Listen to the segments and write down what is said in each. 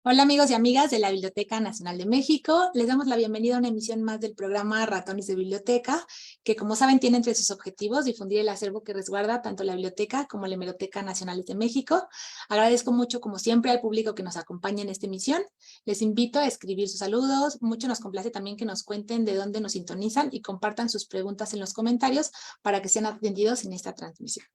Hola amigos y amigas de la Biblioteca Nacional de México. Les damos la bienvenida a una emisión más del programa Ratones de Biblioteca, que como saben tiene entre sus objetivos difundir el acervo que resguarda tanto la Biblioteca como la Hemeroteca Nacionales de México. Agradezco mucho como siempre al público que nos acompaña en esta emisión. Les invito a escribir sus saludos. Mucho nos complace también que nos cuenten de dónde nos sintonizan y compartan sus preguntas en los comentarios para que sean atendidos en esta transmisión.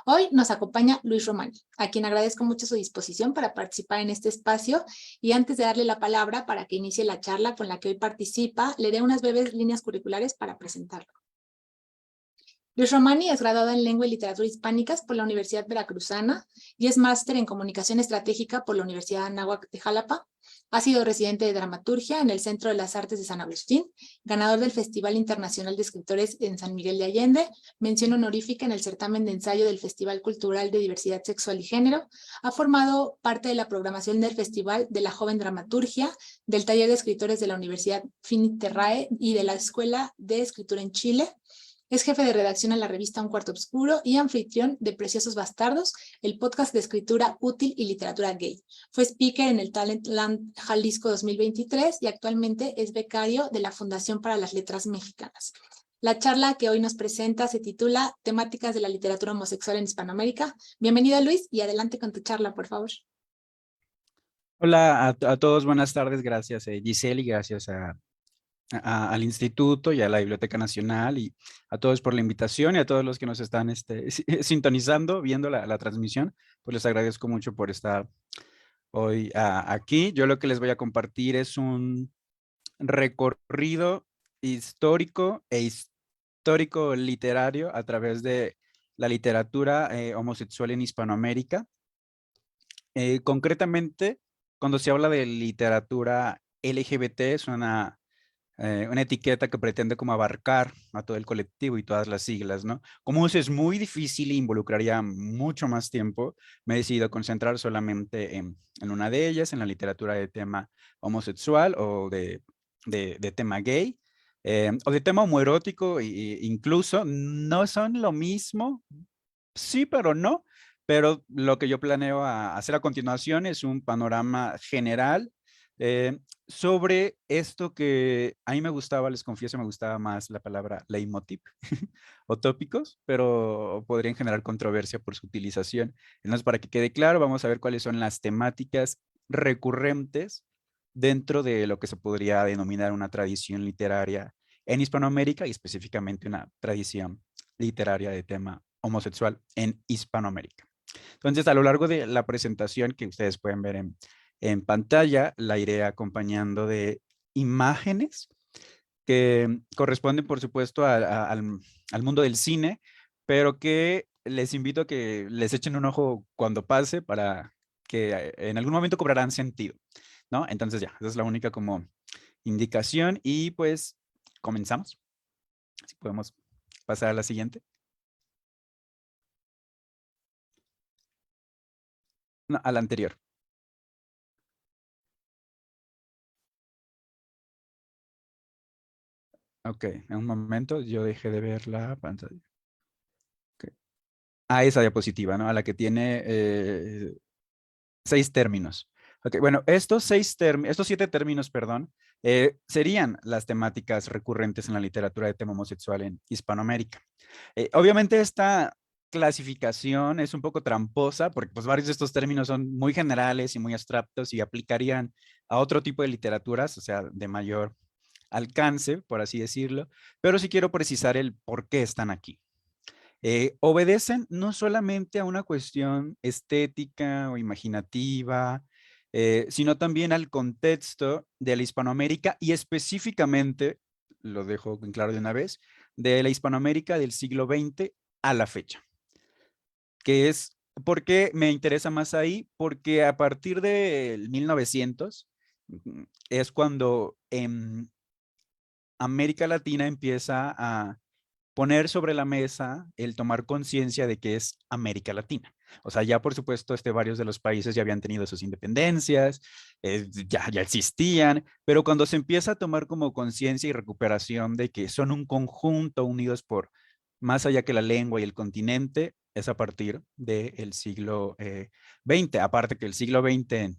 Hoy nos acompaña Luis Romani, a quien agradezco mucho su disposición para participar en este espacio, y antes de darle la palabra para que inicie la charla con la que hoy participa, le dé unas breves líneas curriculares para presentarlo. Luis Romani es graduado en Lengua y Literatura Hispánicas por la Universidad Veracruzana y es máster en Comunicación Estratégica por la Universidad Anáhuac de Jalapa. Ha sido residente de dramaturgia en el Centro de las Artes de San Agustín, ganador del Festival Internacional de Escritores en San Miguel de Allende, mención honorífica en el certamen de ensayo del Festival Cultural de Diversidad Sexual y Género. Ha formado parte de la programación del Festival de la Joven Dramaturgia, del Taller de Escritores de la Universidad Finiterrae y de la Escuela de Escritura en Chile. Es jefe de redacción en la revista Un Cuarto Oscuro y anfitrión de Preciosos Bastardos, el podcast de escritura útil y literatura gay. Fue speaker en el Talentland Jalisco 2023 y actualmente es becario de la Fundación para las Letras Mexicanas. La charla que hoy nos presenta se titula Temáticas de la literatura homosexual en Hispanoamérica. Bienvenido, Luis, y adelante con tu charla, por favor. Hola a todos, buenas tardes, gracias Giselle y gracias al Instituto y a la Biblioteca Nacional y a todos por la invitación y a todos los que nos están sintonizando, viendo la transmisión, pues les agradezco mucho por estar hoy aquí. Yo lo que les voy a compartir es un recorrido histórico e histórico literario a través de la literatura homosexual en Hispanoamérica. Concretamente, cuando se habla de literatura LGBT, es una etiqueta que pretende como abarcar a todo el colectivo y todas las siglas, ¿no? Como eso es muy difícil e involucraría mucho más tiempo, me he decidido concentrar solamente en una de ellas, en la literatura de tema homosexual o de tema gay, o de tema homoerótico, incluso no son lo mismo, sí, pero no. Pero lo que yo planeo hacer a continuación es un panorama general eh, sobre esto que a mí me gustaba, les confieso, me gustaba más la palabra leitmotiv o tópicos, pero podrían generar controversia por su utilización. Entonces, para que quede claro, vamos a ver cuáles son las temáticas recurrentes dentro de lo que se podría denominar una tradición literaria en Hispanoamérica y específicamente una tradición literaria de tema homosexual en Hispanoamérica. Entonces, a lo largo de la presentación que ustedes pueden ver en pantalla, la iré acompañando de imágenes que corresponden, por supuesto, al mundo del cine, pero que les invito a que les echen un ojo cuando pase para que en algún momento cobrarán sentido, ¿no? Entonces ya, esa es la única como indicación y pues comenzamos. Si podemos pasar a la siguiente. No, a la anterior. Ok, en un momento yo dejé de ver la pantalla. Okay. A esa diapositiva, ¿no? A la que tiene 6 términos. Ok, bueno, estos 7 términos, perdón, serían las temáticas recurrentes en la literatura de tema homosexual en Hispanoamérica. Obviamente esta clasificación es un poco tramposa porque pues varios de estos términos son muy generales y muy abstractos y aplicarían a otro tipo de literaturas, o sea, de mayor alcance, por así decirlo, pero sí quiero precisar el por qué están aquí. Obedecen no solamente a una cuestión estética o imaginativa, sino también al contexto de la Hispanoamérica y específicamente, lo dejo en claro de una vez, de la Hispanoamérica del siglo XX a la fecha, que es, ¿por qué me interesa más ahí? Porque a partir del 1900 es cuando en América Latina empieza a poner sobre la mesa el tomar conciencia de que es América Latina. O sea, ya por supuesto varios de los países ya habían tenido sus independencias, ya existían, pero cuando se empieza a tomar como conciencia y recuperación de que son un conjunto unidos por más allá que la lengua y el continente, es a partir del siglo XX. Aparte que el siglo XX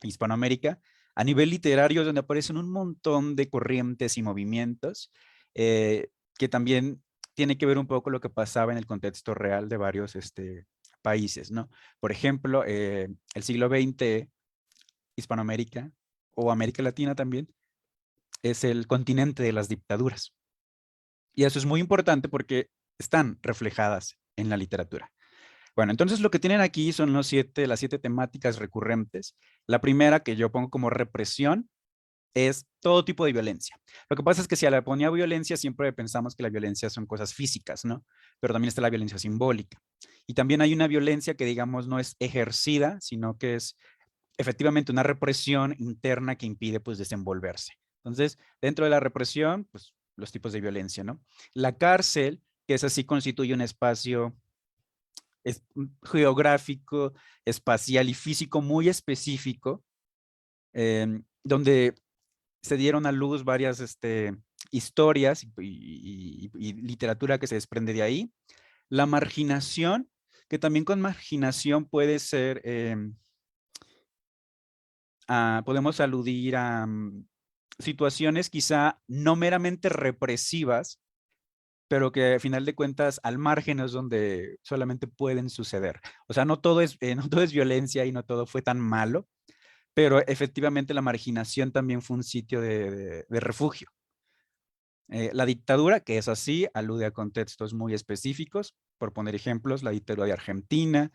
Hispanoamérica. A nivel literario, donde aparecen un montón de corrientes y movimientos, que también tiene que ver un poco lo que pasaba en el contexto real de varios países, ¿no? Por ejemplo, el siglo XX, Hispanoamérica o América Latina también, es el continente de las dictaduras. Y eso es muy importante porque están reflejadas en la literatura. Bueno, entonces lo que tienen aquí son las siete temáticas recurrentes. La primera que yo pongo como represión es todo tipo de violencia. Lo que pasa es que si a la ponía violencia, siempre pensamos que la violencia son cosas físicas, ¿no? Pero también está la violencia simbólica. Y también hay una violencia que, digamos, no es ejercida, sino que es efectivamente una represión interna que impide, pues, desenvolverse. Entonces, dentro de la represión, pues, los tipos de violencia, ¿no? La cárcel, que es así, constituye un espacio geográfico, espacial y físico muy específico, donde se dieron a luz varias historias y literatura que se desprende de ahí. La marginación, que también con marginación puede ser, podemos aludir a situaciones quizá no meramente represivas, pero que a final de cuentas al margen es donde solamente pueden suceder. O sea, no todo es, no todo es violencia y no todo fue tan malo, pero efectivamente la marginación también fue un sitio de refugio. La dictadura, que es así, alude a contextos muy específicos. Por poner ejemplos, la dictadura de Argentina,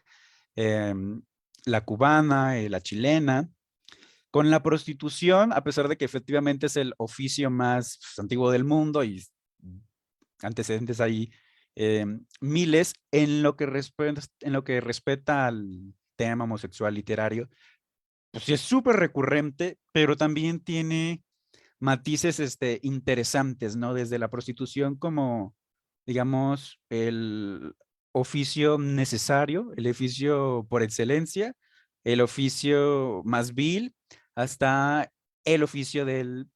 la cubana, la chilena. Con la prostitución, a pesar de que efectivamente es el oficio más antiguo del mundo y antecedentes ahí miles, en lo que respecta al tema homosexual literario, pues sí es súper recurrente, pero también tiene matices interesantes, ¿no? Desde la prostitución como, digamos, el oficio necesario, el oficio por excelencia, el oficio más vil, hasta el oficio del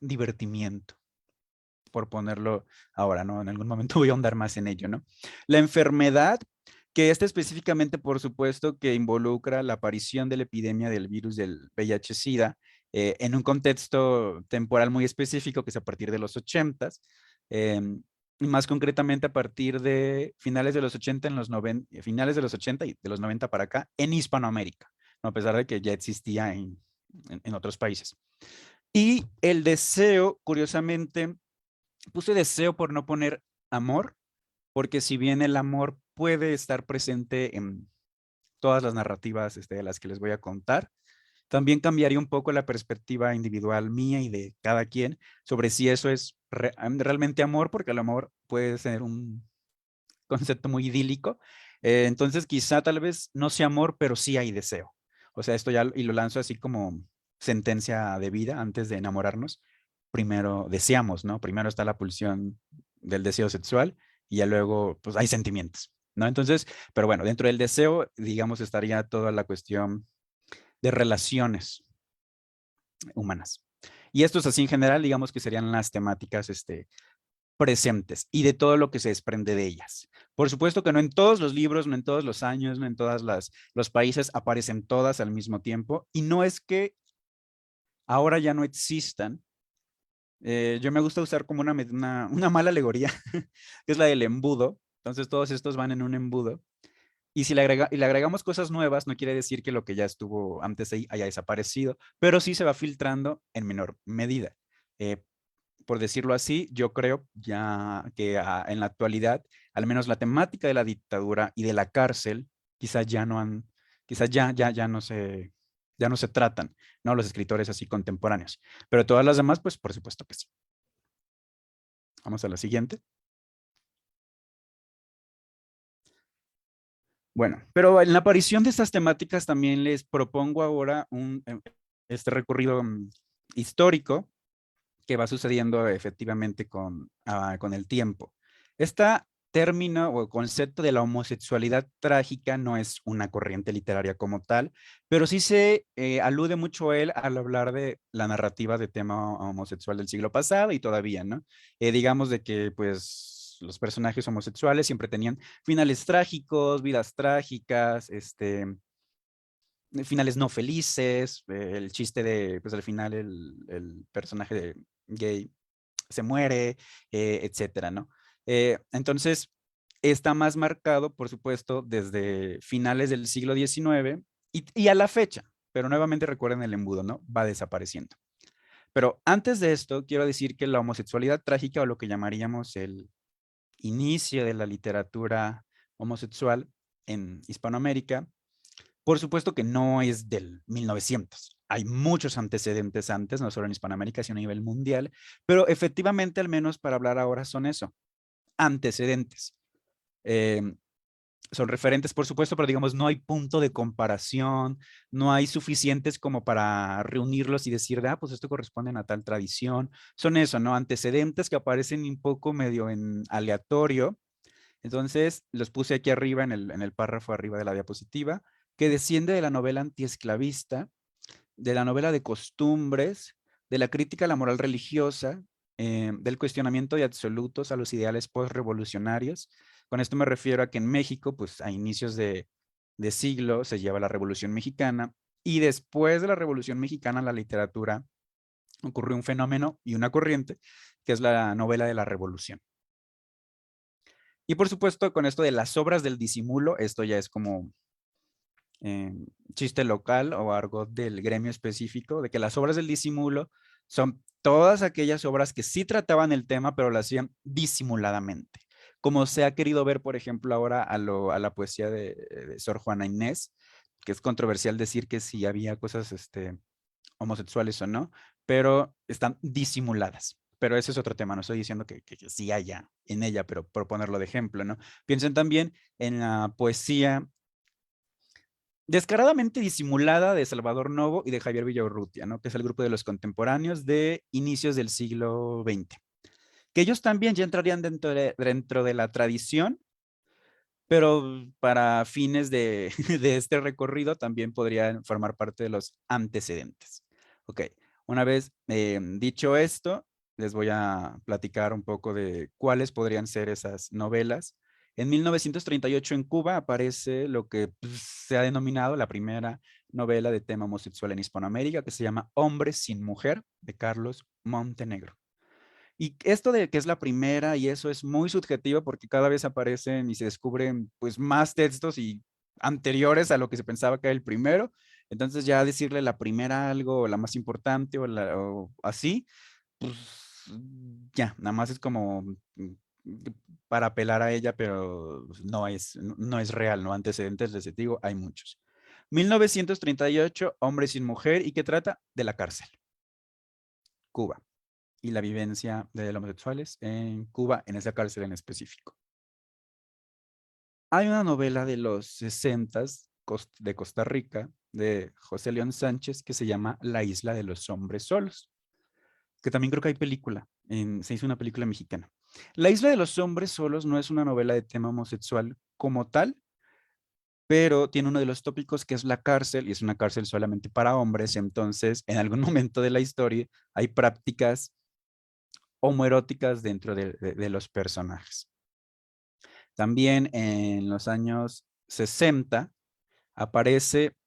divertimiento, por ponerlo ahora, ¿no? En algún momento voy a ahondar más en ello, ¿no? La enfermedad, que específicamente, por supuesto, que involucra la aparición de la epidemia del virus del VIH-Sida en un contexto temporal muy específico, que es a partir de los 80s, y más concretamente a partir de finales de los 80, finales de los 80 y de los 90 para acá, en Hispanoamérica, ¿no? A pesar de que ya existía en otros países. Y el deseo, curiosamente, puse deseo por no poner amor, porque si bien el amor puede estar presente en todas las narrativas de las que les voy a contar, también cambiaría un poco la perspectiva individual mía y de cada quien sobre si eso es realmente amor, porque el amor puede ser un concepto muy idílico. Entonces quizá tal vez no sea amor, pero sí hay deseo. O sea, esto ya y lo lanzo así como sentencia de vida antes de enamorarnos. Primero deseamos, ¿no? Primero está la pulsión del deseo sexual y ya luego pues hay sentimientos, ¿no? Entonces, pero bueno, dentro del deseo, digamos, estaría toda la cuestión de relaciones humanas. Y esto es así en general, digamos que serían las temáticas presentes y de todo lo que se desprende de ellas. Por supuesto que no en todos los libros, no en todos los años, no en todos los países aparecen todas al mismo tiempo y no es que ahora ya no existan. Yo me gusta usar como una mala alegoría, que es la del embudo. Entonces todos estos van en un embudo. Y si le agregamos cosas nuevas, no quiere decir que lo que ya estuvo antes ahí haya desaparecido, pero sí se va filtrando en menor medida. Por decirlo así, yo creo ya que en la actualidad, al menos la temática de la dictadura y de la cárcel, quizás quizás ya no se tratan, ¿no? Los escritores así contemporáneos. Pero todas las demás, pues por supuesto que sí. Vamos a la siguiente. Bueno, pero en la aparición de estas temáticas también les propongo ahora este recorrido histórico que va sucediendo efectivamente con el tiempo. Este término o concepto de la homosexualidad trágica no es una corriente literaria como tal, pero sí se alude mucho a él al hablar de la narrativa de tema homosexual del siglo pasado y todavía, ¿no? Digamos de que pues los personajes homosexuales siempre tenían finales trágicos, vidas trágicas, finales no felices, el chiste de, pues al final el personaje de gay se muere, etcétera, ¿no? Entonces, está más marcado, por supuesto, desde finales del siglo XIX y a la fecha, pero nuevamente recuerden el embudo, ¿no? Va desapareciendo. Pero antes de esto, quiero decir que la homosexualidad trágica, o lo que llamaríamos el inicio de la literatura homosexual en Hispanoamérica, por supuesto que no es del 1900. Hay muchos antecedentes antes, no solo en Hispanoamérica, sino a nivel mundial, pero efectivamente, al menos para hablar ahora, son eso, antecedentes. Eh, Son referentes, por supuesto, pero digamos, no hay punto de comparación, no hay suficientes como para reunirlos y decir, pues esto corresponde a tal tradición. Son eso, ¿no? Antecedentes que aparecen un poco medio en aleatorio. Entonces, los puse aquí arriba en el párrafo arriba de la diapositiva, que desciende de la novela antiesclavista, de la novela de costumbres, de la crítica a la moral religiosa, del cuestionamiento de absolutos a los ideales postrevolucionarios. Con esto me refiero a que en México, pues a inicios de siglo se lleva la Revolución Mexicana y después de la Revolución Mexicana la literatura ocurrió un fenómeno y una corriente que es la novela de la Revolución. Y por supuesto, con esto de las obras del disimulo, esto ya es como chiste local o argot del gremio específico, de que las obras del disimulo son todas aquellas obras que sí trataban el tema, pero lo hacían disimuladamente. Como se ha querido ver, por ejemplo, ahora a la poesía de Sor Juana Inés, que es controversial decir que si había cosas homosexuales o no, pero están disimuladas. Pero ese es otro tema, no estoy diciendo que sí haya en ella, pero por ponerlo de ejemplo, ¿no? Piensen también en la poesía descaradamente disimulada de Salvador Novo y de Javier Villaurrutia, ¿no? Que es el grupo de los contemporáneos de inicios del siglo XX. Que ellos también ya entrarían dentro de la tradición, pero para fines de, de este recorrido también podrían formar parte de los antecedentes. Ok, una vez dicho esto, les voy a platicar un poco de cuáles podrían ser esas novelas. En 1938 en Cuba aparece lo que se ha denominado la primera novela de tema homosexual en Hispanoamérica, que se llama Hombre sin Mujer, de Carlos Montenegro. Y esto de que es la primera y eso es muy subjetivo porque cada vez aparecen y se descubren pues más textos y anteriores a lo que se pensaba que era el primero. Entonces ya decirle la primera algo, o la más importante o así, pues ya, nada más es como para apelar a ella, pero no es real, ¿no? Antecedentes, les digo, hay muchos. 1938, Hombre sin Mujer, ¿y qué trata? De la cárcel, Cuba y la vivencia de los homosexuales en Cuba, en esa cárcel en específico. Hay una novela de los 60 de Costa Rica, de José León Sánchez, que se llama La isla de los hombres solos, que también creo que hay película, se hizo una película mexicana. La isla de los hombres solos no es una novela de tema homosexual como tal, pero tiene uno de los tópicos que es la cárcel, y es una cárcel solamente para hombres, entonces en algún momento de la historia hay prácticas homoeróticas dentro de los personajes. También en los años 60 aparece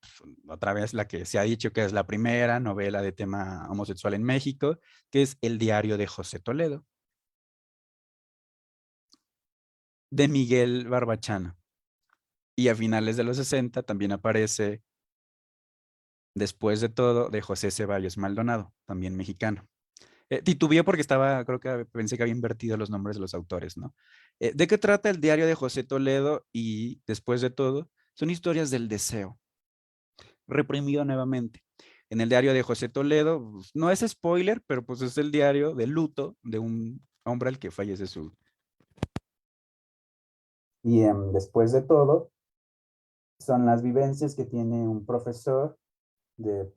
otra vez la que se ha dicho que es la primera novela de tema homosexual en México, que es El diario de José Toledo, de Miguel Barbachano. Y a finales de los 60 también aparece Después de todo, de José Ceballos Maldonado, también mexicano. Titubeé porque creo que pensé que había invertido los nombres de los autores, ¿no? ¿De qué trata el diario de José Toledo? Y después de todo, son historias del deseo, reprimido nuevamente. En el diario de José Toledo, pues, no es spoiler, pero pues es el diario de luto de un hombre al que fallece su. Y después de todo, son las vivencias que tiene un profesor de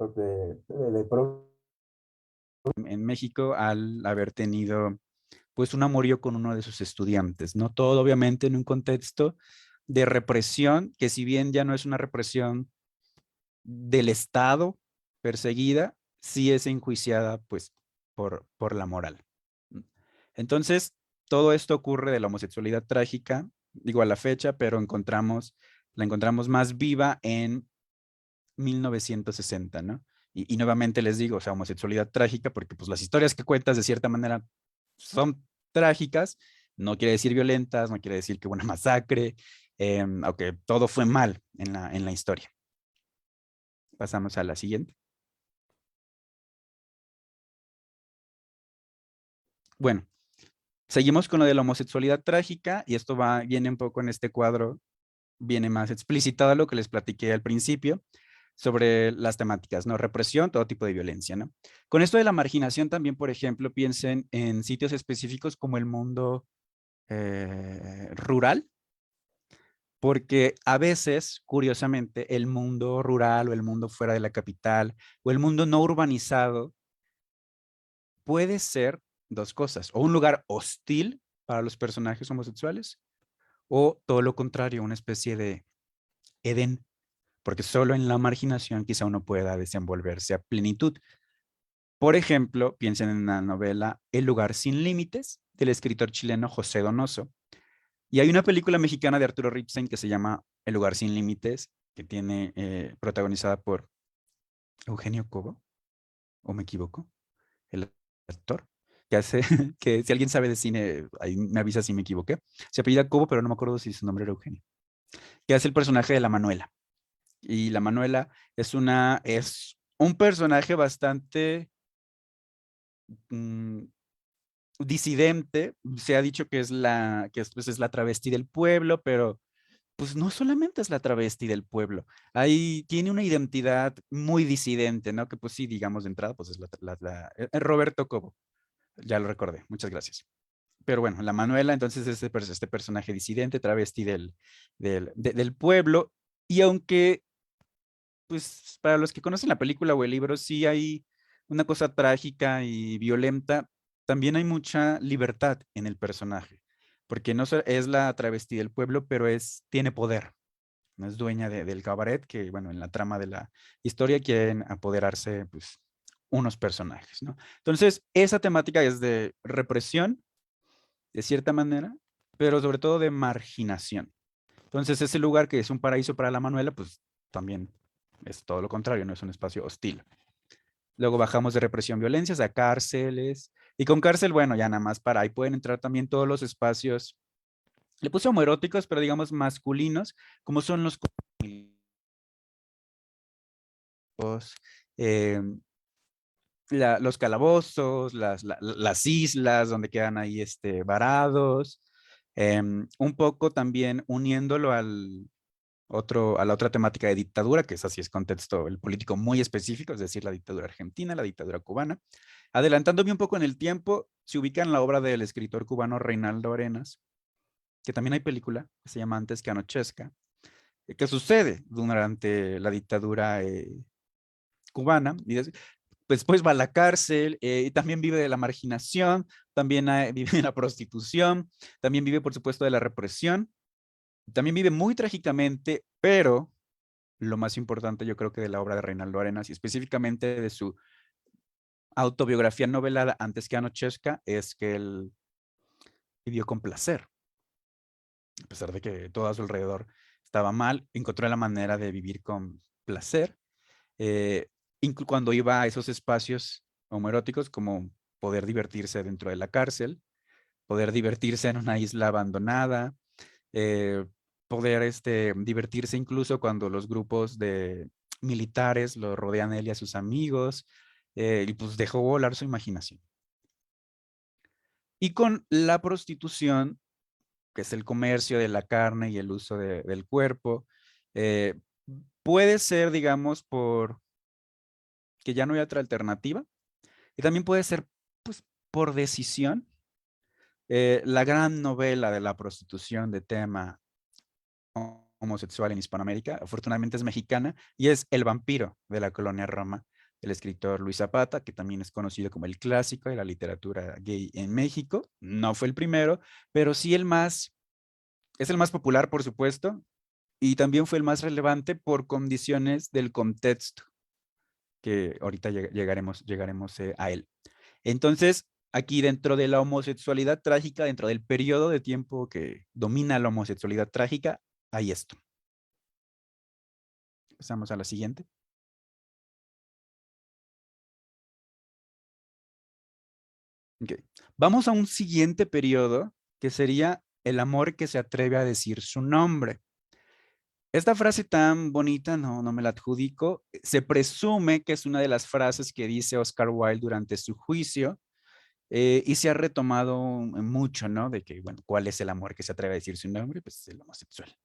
en México al haber tenido pues un amorío con uno de sus estudiantes, ¿no? Todo obviamente en un contexto de represión, que si bien ya no es una represión del Estado perseguida, sí es enjuiciada pues por la moral. Entonces, todo esto ocurre de la homosexualidad trágica, digo a la fecha, pero la encontramos más viva en 1960, ¿no? Y nuevamente les digo, o sea, homosexualidad trágica, porque pues las historias que cuentas de cierta manera son trágicas, no quiere decir violentas, no quiere decir que hubo una masacre, aunque todo fue mal en la historia. Pasamos a la siguiente. Bueno, seguimos con lo de la homosexualidad trágica y esto viene un poco en este cuadro, viene más explicitado lo que les platiqué al principio sobre las temáticas, ¿no? Represión, todo tipo de violencia, ¿no? Con esto de la marginación también, por ejemplo, piensen en sitios específicos como el mundo rural, porque a veces, curiosamente, el mundo rural o el mundo fuera de la capital o el mundo no urbanizado puede ser dos cosas, o un lugar hostil para los personajes homosexuales o todo lo contrario, una especie de Edén, porque solo en la marginación quizá uno pueda desenvolverse a plenitud. Por ejemplo, piensen en la novela El lugar sin límites del escritor chileno José Donoso. Y hay una película mexicana de Arturo Ripstein que se llama El lugar sin límites, que tiene protagonizada por Eugenio Cobo, o me equivoco, el actor, que hace, que si alguien sabe de cine, ahí me avisa si me equivoqué. Se apellida Cobo, pero no me acuerdo si su nombre era Eugenio. Que hace el personaje de la Manuela. Y la Manuela es un personaje bastante mm, disidente. Se ha dicho que pues, es la travesti del pueblo, pero pues no solamente es la travesti del pueblo. Ahí tiene una identidad muy disidente, ¿no? Que pues sí, digamos de entrada, pues es Roberto Cobo. Ya lo recordé. Muchas gracias. Pero bueno, la Manuela entonces es este personaje disidente, travesti del pueblo. Y aunque pues para los que conocen la película o el libro, sí hay una cosa trágica y violenta, también hay mucha libertad en el personaje, porque no es la travesti del pueblo, pero tiene poder, no es dueña del cabaret, que bueno, en la trama de la historia quieren apoderarse, pues, unos personajes, ¿no? Entonces, esa temática es de represión, de cierta manera, pero sobre todo de marginación. Entonces, ese lugar que es un paraíso para la Manuela, pues también es todo lo contrario, no es un espacio hostil. Luego bajamos de represión, violencias a cárceles. Y con cárcel, bueno, ya nada más para ahí pueden entrar también todos los espacios, le puse homoeróticos, pero digamos masculinos, como son eh, los calabozos, las islas donde quedan ahí varados. Un poco también uniéndolo a la otra temática de dictadura, que es así, es contexto el político muy específico, es decir, la dictadura argentina, la dictadura cubana. Adelantándome un poco en el tiempo, se ubica en la obra del escritor cubano Reinaldo Arenas, que también hay película, que se llama Antes que anochezca, que sucede durante la dictadura cubana, y después va a la cárcel, y también vive de la marginación, también vive de la prostitución, también vive, por supuesto, de la represión, también vive muy trágicamente, pero lo más importante yo creo que de la obra de Reinaldo Arenas y específicamente de su autobiografía novelada Antes que anochezca es que él vivió con placer. A pesar de que todo a su alrededor estaba mal, encontró la manera de vivir con placer. Eh, Cuando iba a esos espacios homoeróticos, como poder divertirse dentro de la cárcel, poder divertirse en una isla abandonada, eh, poder divertirse incluso cuando los grupos de militares lo rodean a él y a sus amigos, y pues dejó volar su imaginación. Y con la prostitución, que es el comercio de la carne y el uso del cuerpo, eh, puede ser, digamos, por que ya no hay otra alternativa, y también puede ser, pues, por decisión. La gran novela de la prostitución de tema homosexual en Hispanoamérica, afortunadamente es mexicana, y es El vampiro de la colonia Roma, del escritor Luis Zapata, que también es conocido como el clásico de la literatura gay en México. No fue el primero, pero sí es el más popular, por supuesto, y también fue el más relevante por condiciones del contexto, que ahorita llegaremos a él. Entonces, aquí dentro de la homosexualidad trágica, dentro del periodo de tiempo que domina la homosexualidad trágica, hay esto. Pasamos a la siguiente. Ok. Vamos a un siguiente periodo que sería el amor que se atreve a decir su nombre. Esta frase tan bonita, no me la adjudico. Se presume que es una de las frases que dice Oscar Wilde durante su juicio y se ha retomado mucho, ¿no? De que, bueno, ¿cuál es el amor que se atreve a decir su nombre? Pues el homosexual.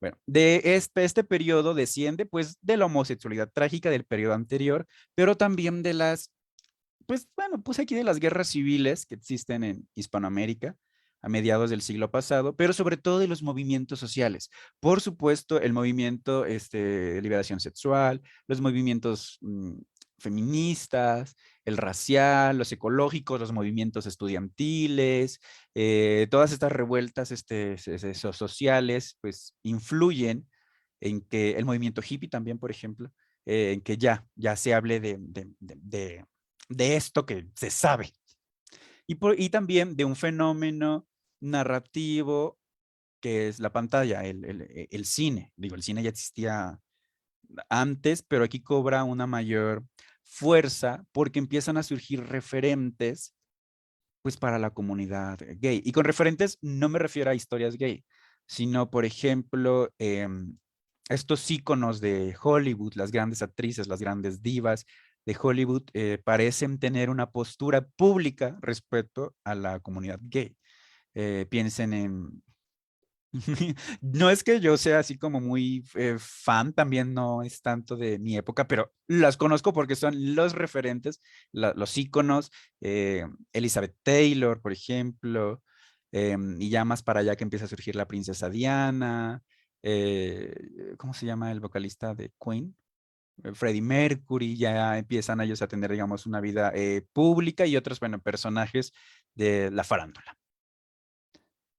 Bueno, de este periodo desciende pues de la homosexualidad trágica del periodo anterior, pero también de las, pues bueno, pues aquí de las guerras civiles que existen en Hispanoamérica a mediados del siglo pasado, pero sobre todo de los movimientos sociales. Por supuesto, el movimiento de liberación sexual, los movimientos feministas, el racial, los ecológicos, los movimientos estudiantiles, todas estas revueltas sociales, pues influyen en que el movimiento hippie también, por ejemplo, en que ya se hable de esto que se sabe. Y también de un fenómeno narrativo que es la pantalla, el cine. Digo, el cine ya existía antes, pero aquí cobra una mayor fuerza porque empiezan a surgir referentes pues para la comunidad gay. Y con referentes no me refiero a historias gay, sino por ejemplo estos íconos de Hollywood, las grandes actrices, las grandes divas de Hollywood parecen tener una postura pública respecto a la comunidad gay. Piensen en no es que yo sea así como muy fan, también no es tanto de mi época, pero las conozco porque son los referentes, los íconos, Elizabeth Taylor, por ejemplo, y ya más para allá que empieza a surgir la princesa Diana, ¿cómo se llama el vocalista de Queen? Freddie Mercury, ya empiezan ellos a tener, digamos, una vida pública y otros, bueno, personajes de la farándula.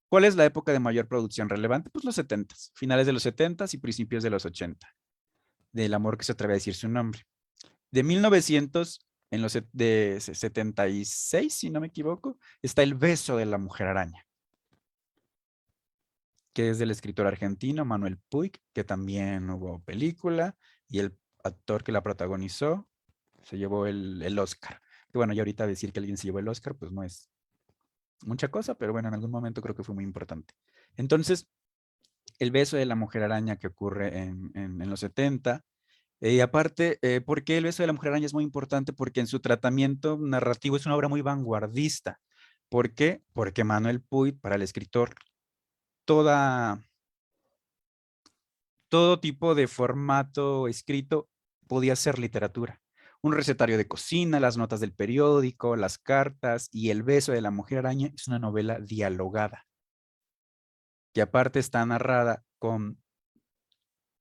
¿Cuál es la época de mayor producción relevante? Pues los 70, finales de los 70 y principios de los 80, del amor que se atreve a decir su nombre. De 1900, de 76, si no me equivoco, está El beso de la mujer araña, que es del escritor argentino Manuel Puig, que también hubo película, y el actor que la protagonizó se llevó el Oscar. Que bueno, y ahorita decir que alguien se llevó el Oscar, pues no es mucha cosa, pero bueno, en algún momento creo que fue muy importante. Entonces, el beso de la mujer araña que ocurre en los 70. Y aparte, ¿por qué el beso de la mujer araña es muy importante? Porque en su tratamiento narrativo es una obra muy vanguardista. ¿Por qué? Porque Manuel Puig, para el escritor, toda, todo tipo de formato escrito podía ser literatura. Un recetario de cocina, las notas del periódico, las cartas y El beso de la mujer araña es una novela dialogada, que aparte está narrada con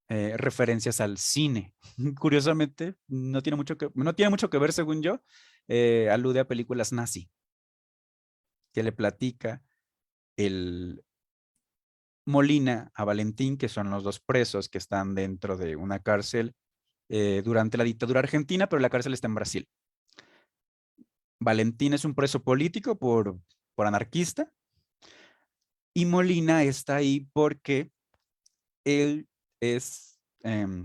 referencias al cine. Curiosamente, no tiene mucho que ver, según yo, alude a películas nazi, que le platica el Molina a Valentín, que son los dos presos que están dentro de una cárcel durante la dictadura argentina, pero la cárcel está en Brasil. Valentín es un preso político por anarquista y Molina está ahí porque él es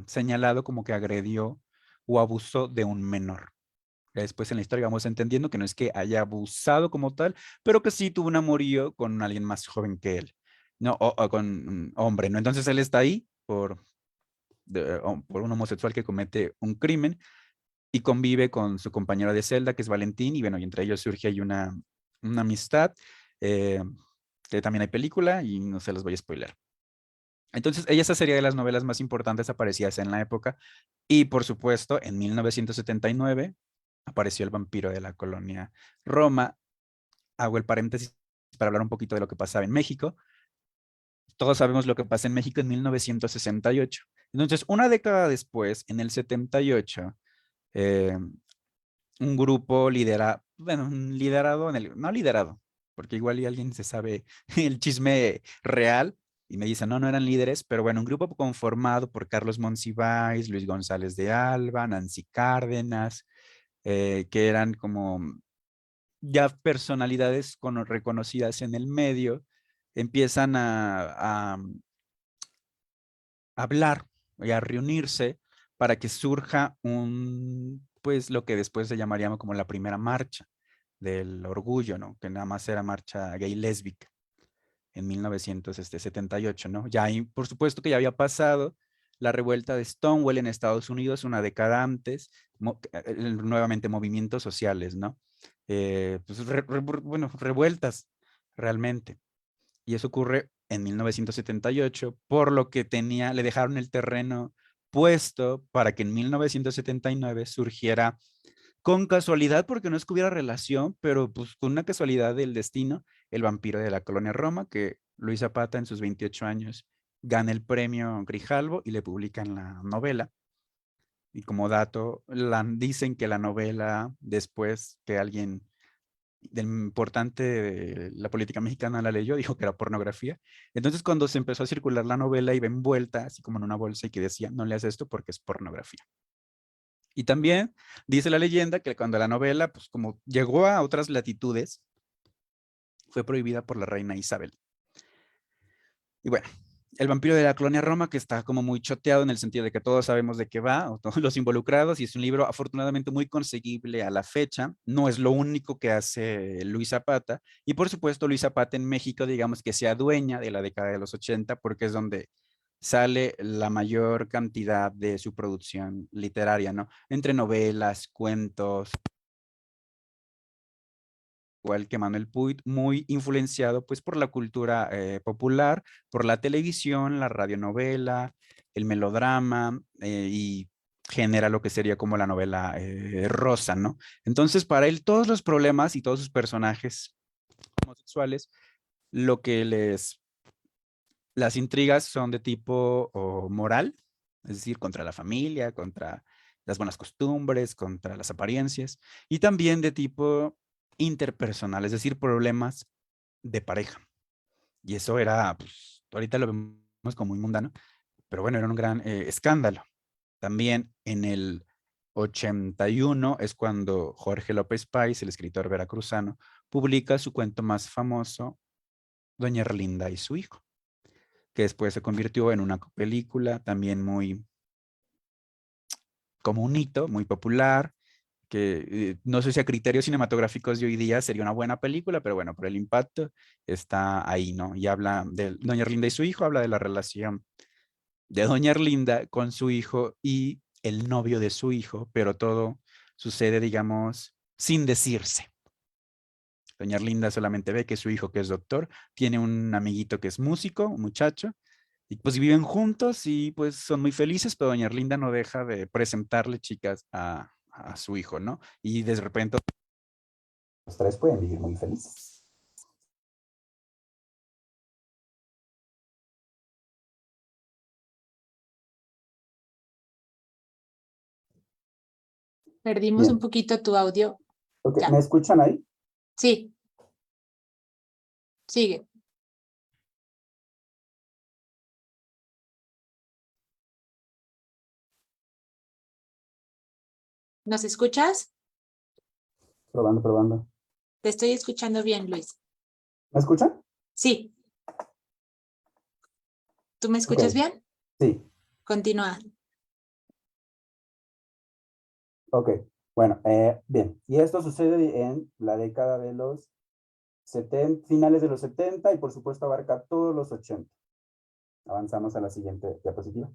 señalado como que agredió o abusó de un menor. Después en la historia vamos entendiendo que no es que haya abusado como tal, pero que sí tuvo un amorío con alguien más joven que él, ¿no? O con un hombre, ¿no? Entonces él está ahí por un homosexual que comete un crimen y convive con su compañero de celda, que es Valentín, y bueno, y entre ellos surge ahí una amistad, eh, que también hay película y no se los voy a spoiler. Entonces, esa sería de las novelas más importantes aparecidas en la época. Y por supuesto, en 1979 apareció El vampiro de la colonia Roma. Hago el paréntesis para hablar un poquito de lo que pasaba en México. Todos sabemos lo que pasa en México en 1968. Entonces, una década después, en el 78, eh, un grupo liderado, no liderado, porque igual y alguien se sabe el chisme real y me dice, no eran líderes, pero bueno, un grupo conformado por Carlos Monsiváis, Luis González de Alba, Nancy Cárdenas, que eran como ya personalidades reconocidas en el medio, empiezan a hablar y a reunirse para que surja pues lo que después se llamaría como la primera marcha. del orgullo, ¿no? Que nada más era marcha gay lésbica en 1978, ¿no? Ya ahí, por supuesto que ya había pasado la revuelta de Stonewall en Estados Unidos una década antes, nuevamente movimientos sociales, ¿no? Pues bueno, revueltas realmente. Y eso ocurre en 1978, por lo que le dejaron el terreno puesto para que en 1979 surgiera con casualidad, porque no es que hubiera relación, pero pues con una casualidad del destino, El vampiro de la colonia Roma, que Luis Zapata en sus 28 años gana el premio Grijalvo y le publican la novela. Y como dato, dicen que la novela, después que alguien del importante de la política mexicana la leyó, dijo que era pornografía. Entonces, cuando se empezó a circular la novela, iba envuelta, así como en una bolsa, y que decía, no leas esto porque es pornografía. Y también dice la leyenda que cuando la novela, pues como llegó a otras latitudes, fue prohibida por la reina Isabel. Y bueno, El vampiro de la colonia Roma, que está como muy choteado en el sentido de que todos sabemos de qué va, o todos los involucrados, y es un libro afortunadamente muy conseguible a la fecha. No es lo único que hace Luis Zapata. Y por supuesto, Luis Zapata en México, digamos que se adueña de la década de los 80, porque es donde sale la mayor cantidad de su producción literaria, ¿no? Entre novelas, cuentos, igual que Manuel Puig, muy influenciado pues por la cultura popular, por la televisión, la radionovela, el melodrama y genera lo que sería como la novela rosa, ¿no? Entonces, para él, todos los problemas y todos sus personajes homosexuales, lo que las intrigas son de tipo moral, es decir, contra la familia, contra las buenas costumbres, contra las apariencias, y también de tipo interpersonal, es decir, problemas de pareja. Y eso era, pues, ahorita lo vemos como muy mundano, pero bueno, era un gran escándalo. También en el 81 es cuando Jorge López Páez, el escritor veracruzano, publica su cuento más famoso, Doña Erlinda y su hijo, que después se convirtió en una película también muy, como un hito, muy popular, que no sé si a criterios cinematográficos de hoy día sería una buena película, pero bueno, por el impacto está ahí, ¿no? Y habla de Doña Erlinda y su hijo, habla de la relación de Doña Erlinda con su hijo y el novio de su hijo, pero todo sucede, digamos, sin decirse. Doña Erlinda solamente ve que su hijo, que es doctor, tiene un amiguito que es músico, un muchacho, y pues viven juntos y pues son muy felices, pero doña Erlinda no deja de presentarle chicas a su hijo, ¿no? Y de repente los tres pueden vivir muy felices. Perdimos un Bien, poquito tu audio. ok, Ya, ¿me escuchan ahí? sí, sigue. ¿Nos escuchas? Probando, probando. Te estoy escuchando bien, Luis. ¿Me escuchan? Sí, ¿tú me Ok, escuchas bien? sí, Continúa. ok. Bueno, bien. Y esto sucede en la década de los 70, finales de los 70 y por supuesto abarca todos los 80. Avanzamos a la siguiente diapositiva.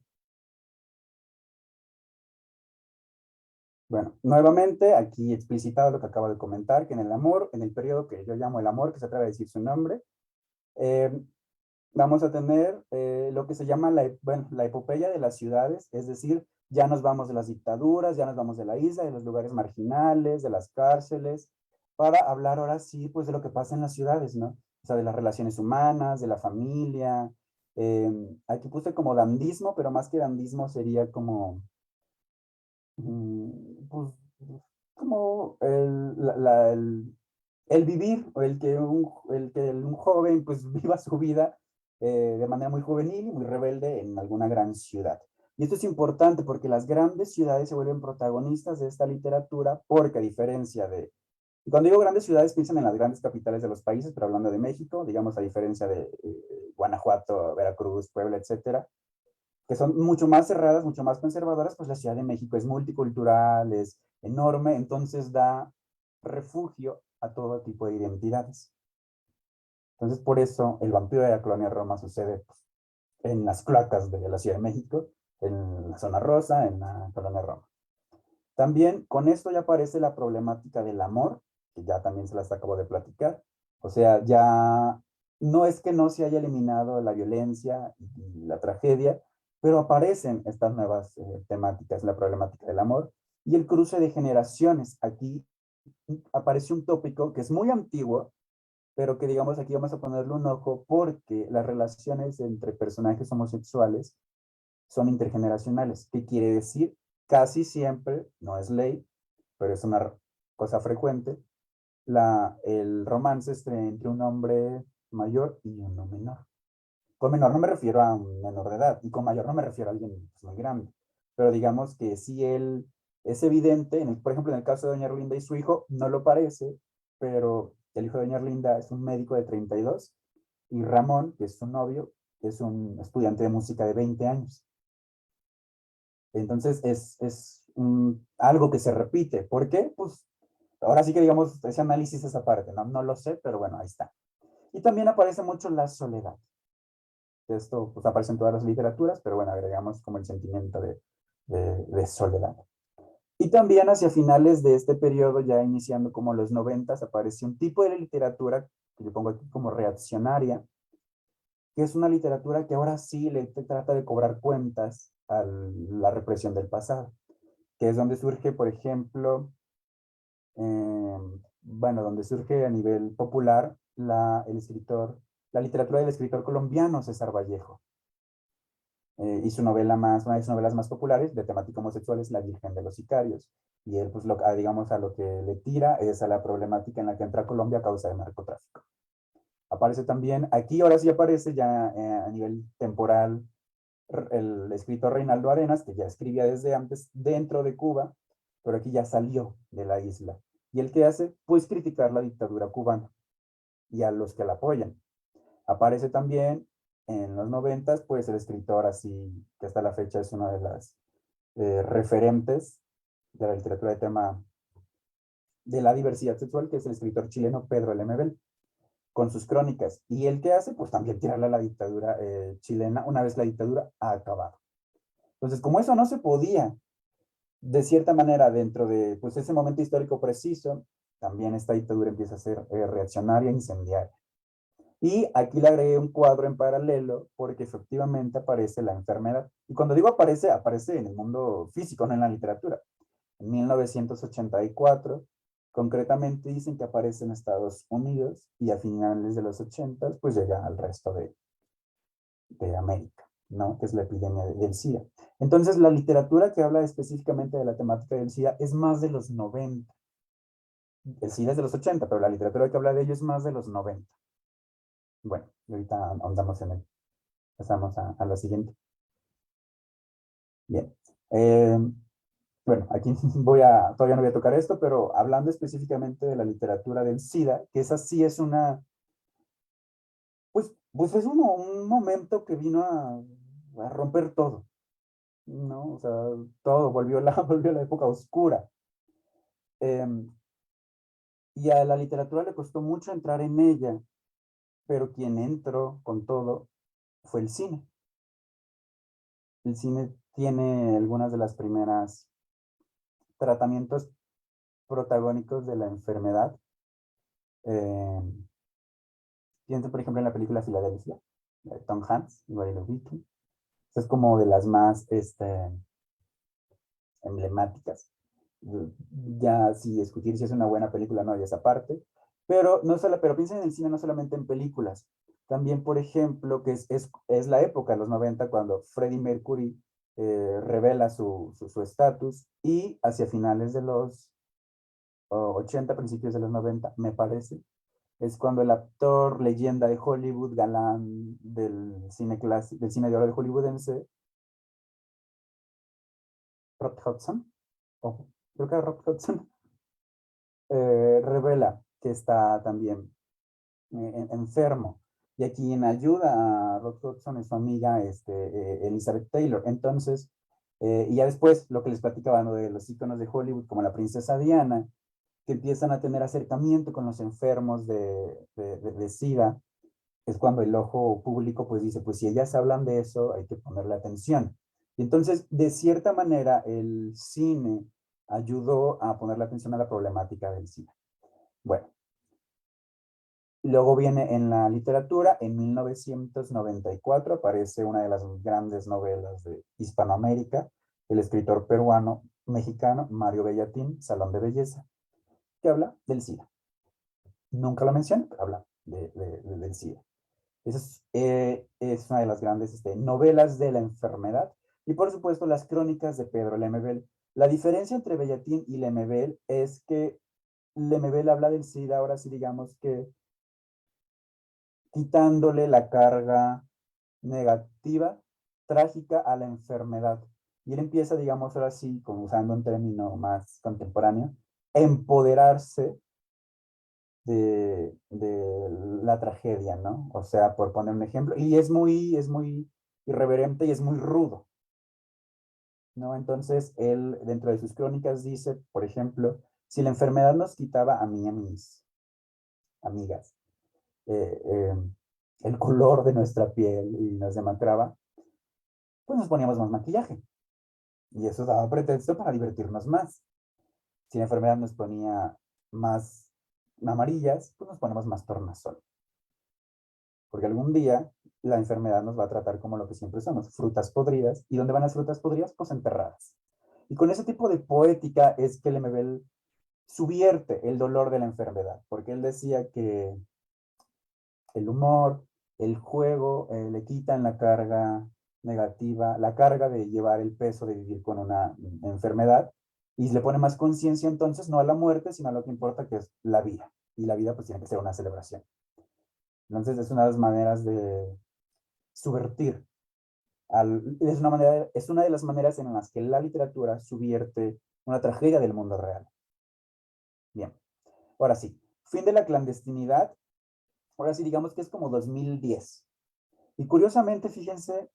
Bueno, nuevamente aquí explicitado lo que acabo de comentar, que en el amor, en el periodo que yo llamo el amor, que se atreve a decir su nombre, eh, vamos a tener lo que se llama bueno, la epopeya de las ciudades, es decir, ya nos vamos de las dictaduras, ya nos vamos de la isla, de los lugares marginales, de las cárceles, para hablar ahora sí, pues de lo que pasa en las ciudades, ¿no? O sea, de las relaciones humanas, de la familia. Aquí puse como dandismo, pero más que dandismo sería como, pues, como el vivir, o el que un joven pues viva su vida de manera muy juvenil y muy rebelde en alguna gran ciudad. Y esto es importante porque las grandes ciudades se vuelven protagonistas de esta literatura porque a diferencia de, y cuando digo grandes ciudades piensan en las grandes capitales de los países, pero hablando de México, digamos a diferencia de Guanajuato, Veracruz, Puebla, etcétera, que son mucho más cerradas, mucho más conservadoras, pues la Ciudad de México es multicultural, es enorme, entonces da refugio a todo tipo de identidades. Entonces, por eso el vampiro de la colonia Roma sucede pues, en las cloacas de la Ciudad de México, en la zona rosa, en la colonia Roma. También con esto ya aparece la problemática del amor, que ya también se las acabo de platicar. O sea, ya no es que no se haya eliminado la violencia y la tragedia, pero aparecen estas nuevas temáticas, la problemática del amor y el cruce de generaciones. Aquí aparece un tópico que es muy antiguo, pero que digamos aquí vamos a ponerle un ojo porque las relaciones entre personajes homosexuales son intergeneracionales. ¿Qué quiere decir? Casi siempre, no es ley, pero es una cosa frecuente, el romance entre un hombre mayor y uno menor. Con menor no me refiero a un menor de edad, y con mayor no me refiero a alguien pues, muy grande. Pero digamos que si él es evidente, por ejemplo, en el caso de doña Erlinda y su hijo, no lo parece, pero el hijo de doña Erlinda es un médico de 32, y Ramón, que es su novio, es un estudiante de música de 20 años. Entonces es algo que se repite. ¿Por qué? Pues ahora sí que digamos ese análisis esa parte, ¿no? No lo sé, pero bueno, ahí está. Y también aparece mucho la soledad. Esto pues aparece en todas las literaturas, pero bueno, agregamos como el sentimiento de soledad. Y también hacia finales de este periodo, ya iniciando como los 90, aparece un tipo de literatura que yo pongo aquí como reaccionaria, que es una literatura que ahora sí le trata de cobrar cuentas a la represión del pasado, que es donde surge, por ejemplo, bueno, donde surge a nivel popular la literatura del escritor colombiano César Vallejo. Y su novela una de sus novelas más populares, de temática homosexual, es La Virgen de los Sicarios. Y él, pues, digamos, a lo que le tira es a la problemática en la que entra Colombia a causa del narcotráfico. Aparece también, aquí ahora sí aparece ya a nivel temporal, el escritor Reinaldo Arenas, que ya escribía desde antes dentro de Cuba, pero aquí ya salió de la isla. ¿Y él qué hace? Pues criticar la dictadura cubana y a los que la apoyan. Aparece también en los 90, pues el escritor así, que hasta la fecha es una de las referentes de la literatura de tema de la diversidad sexual, que es el escritor chileno Pedro Lemebel, con sus crónicas. ¿Y él qué hace? Pues también tirarle a la dictadura chilena una vez la dictadura ha acabado. Entonces, como eso no se podía, de cierta manera, dentro de pues, ese momento histórico preciso, también esta dictadura empieza a ser reaccionaria, incendiaria. Y aquí le agregué un cuadro en paralelo porque efectivamente aparece la enfermedad. Y cuando digo aparece, aparece en el mundo físico, no en la literatura. En 1984, concretamente dicen que aparece en Estados Unidos y a finales de los 80 pues llega al resto de América, ¿no? Que es la epidemia del SIDA. Entonces, la literatura que habla específicamente de la temática del SIDA es más de los 90. El SIDA es de los 80, pero la literatura que habla de ello es más de los 90. Bueno, ahorita ahondamos en él. Pasamos a la siguiente. Bien. Bueno, aquí todavía no voy a tocar esto, pero hablando específicamente de la literatura del SIDA, que esa sí es pues es un momento que vino a romper todo, ¿no? O sea, todo, volvió la época oscura. Y a la literatura le costó mucho entrar en ella, pero quien entró con todo fue el cine. El cine tiene algunas de las primeras tratamientos protagónicos de la enfermedad. Pienso, por ejemplo, en la película Filadelfia, de Tom Hanks y Barry Levinson. Es como de las más emblemáticas. Ya si discutir si es una buena película no hay esa parte. Pero, pero piensen en el cine no solamente en películas. También, por ejemplo, que es la época, los 90, cuando Freddie Mercury revela su estatus y hacia finales de los 80, principios de los 90, me parece, es cuando el actor leyenda de Hollywood, galán del cine clásico, del cine de oro de hollywoodense, Rock Hudson, creo que era Rock Hudson, revela que está también enfermo. Y a quien ayuda a Rock Hudson es su amiga Elizabeth Taylor. Entonces, y ya después lo que les platicaba, ¿no? De los íconos de Hollywood, como la princesa Diana, que empiezan a tener acercamiento con los enfermos de SIDA, es cuando el ojo público pues dice, pues si ellas hablan de eso, hay que ponerle atención. Y entonces, de cierta manera, el cine ayudó a ponerle atención a la problemática del SIDA. Bueno, luego viene en la literatura, en 1994 aparece una de las grandes novelas de Hispanoamérica, el escritor peruano-mexicano Mario Bellatín, Salón de Belleza, que habla del SIDA. Nunca lo menciona, pero habla del SIDA. Esa es una de las grandes novelas de la enfermedad. Y por supuesto, las crónicas de Pedro Lemebel. La diferencia entre Bellatín y Lemebel es que Lemebel habla del SIDA, ahora sí digamos que quitándole la carga negativa, trágica a la enfermedad. Y él empieza, digamos, ahora sí, como usando un término más contemporáneo, empoderarse de la tragedia, ¿no? O sea, por poner un ejemplo, y es muy irreverente y es muy rudo, ¿no? Entonces, él, dentro de sus crónicas, dice, por ejemplo, si la enfermedad nos quitaba a mí y a mis amigas eh, eh, el color de nuestra piel y nos demacraba, pues nos poníamos más maquillaje. Y eso daba pretexto para divertirnos más. Si la enfermedad nos ponía más amarillas, pues nos ponemos más tornasol. Porque algún día la enfermedad nos va a tratar como lo que siempre somos, frutas podridas. ¿Y dónde van las frutas podridas? Pues enterradas. Y con ese tipo de poética es que Lemebel subvierte el dolor de la enfermedad, porque él decía que el humor, el juego, le quitan la carga negativa, la carga de llevar el peso de vivir con una enfermedad, y le pone más conciencia entonces no a la muerte, sino a lo que importa, que es la vida. Y la vida pues tiene que ser una celebración. Entonces es una de las maneras de subvertir. Es una de las maneras en las que la literatura subvierte una tragedia del mundo real. Bien, ahora sí, fin de la clandestinidad. Ahora sí, digamos que es como 2010. Y curiosamente, fíjense,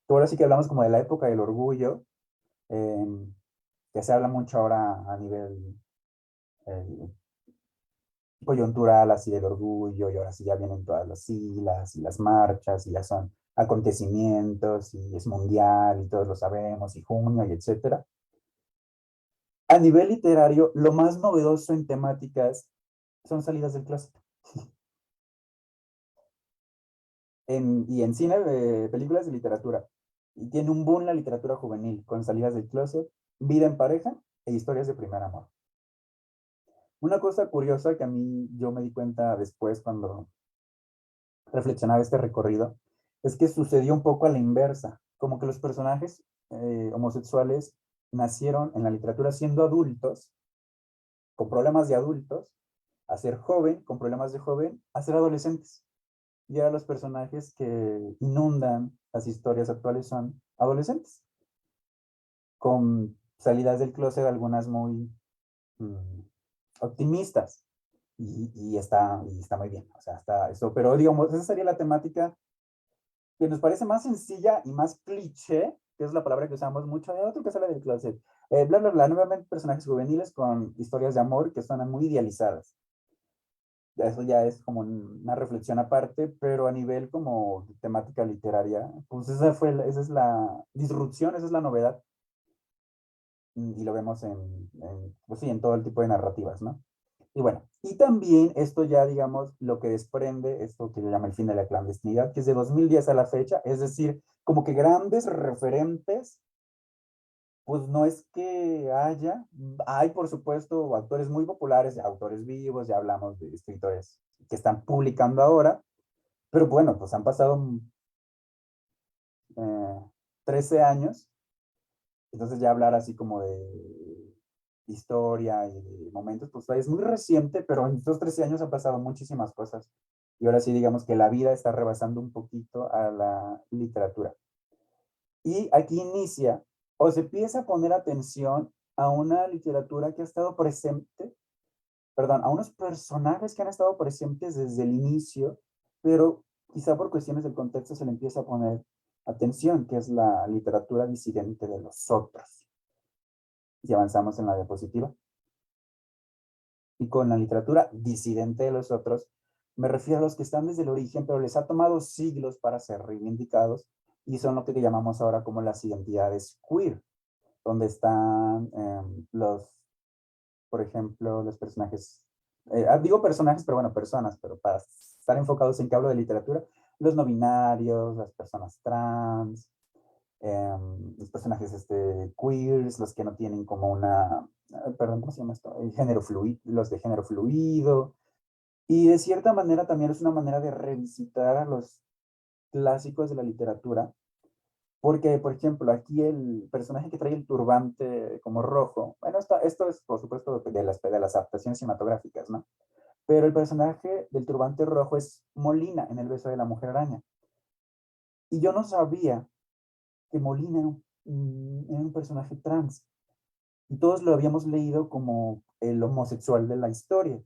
que ahora sí que hablamos como de la época del orgullo, eh, que se habla mucho ahora a nivel eh, coyuntural, así del orgullo, y ahora sí ya vienen todas las siglas y las marchas, y ya son acontecimientos, y es mundial, y todos lo sabemos, y junio, y etcétera. A nivel literario, lo más novedoso en temáticas son salidas del closet. Y en cine, películas y literatura. Y tiene un boom la literatura juvenil, con salidas del closet, vida en pareja e historias de primer amor. Una cosa curiosa que a mí yo me di cuenta después cuando reflexionaba este recorrido, es que sucedió un poco a la inversa, como que los personajes homosexuales nacieron en la literatura siendo adultos, con problemas de adultos, a ser joven, con problemas de joven, a ser adolescentes. Y ahora los personajes que inundan las historias actuales son adolescentes, con salidas del closet, algunas muy optimistas. Y está muy bien, o sea, está eso. Pero digamos, esa sería la temática que nos parece más sencilla y más cliché, que es la palabra que usamos mucho, de otro que sale del closet. Bla, bla, bla, nuevamente personajes juveniles con historias de amor que suenan muy idealizadas. Eso ya es como una reflexión aparte, pero a nivel como temática literaria, pues esa es la disrupción, esa es la novedad. Y lo vemos pues sí, en todo el tipo de narrativas, ¿no? Y bueno, y también esto ya, digamos, lo que desprende, esto que se llama el fin de la clandestinidad, que es de 2010 a la fecha, es decir, como que grandes referentes, pues no es que hay por supuesto autores muy populares, autores vivos, ya hablamos de escritores que están publicando ahora, pero bueno, pues han pasado 13 años, entonces ya hablar así como de historia y de momentos, pues es muy reciente, pero en estos 13 años han pasado muchísimas cosas. Y ahora sí, digamos que la vida está rebasando un poquito a la literatura. Y aquí inicia, o se empieza a poner atención a una literatura que ha estado presente, perdón, a unos personajes que han estado presentes desde el inicio, pero quizá por cuestiones del contexto se le empieza a poner atención, que es la literatura disidente de los otros. Si avanzamos en la diapositiva. Y con la literatura disidente de los otros, me refiero a los que están desde el origen, pero les ha tomado siglos para ser reivindicados, y son lo que llamamos ahora como las identidades queer, donde están por ejemplo, los personajes, digo personajes, pero bueno, personas, pero para estar enfocados en que hablo de literatura, los no binarios, las personas trans, los personajes queers, los que no tienen como una, perdón, ¿cómo se llama esto? El género fluido, los de género fluido. Y de cierta manera también es una manera de revisitar a los clásicos de la literatura, porque, por ejemplo, aquí el personaje que trae el turbante como rojo, bueno, esto es, por supuesto, de las adaptaciones cinematográficas, ¿no? Pero el personaje del turbante rojo es Molina en El beso de la mujer araña. Y yo no sabía que Molina era un personaje trans. Y todos lo habíamos leído como el homosexual de la historia.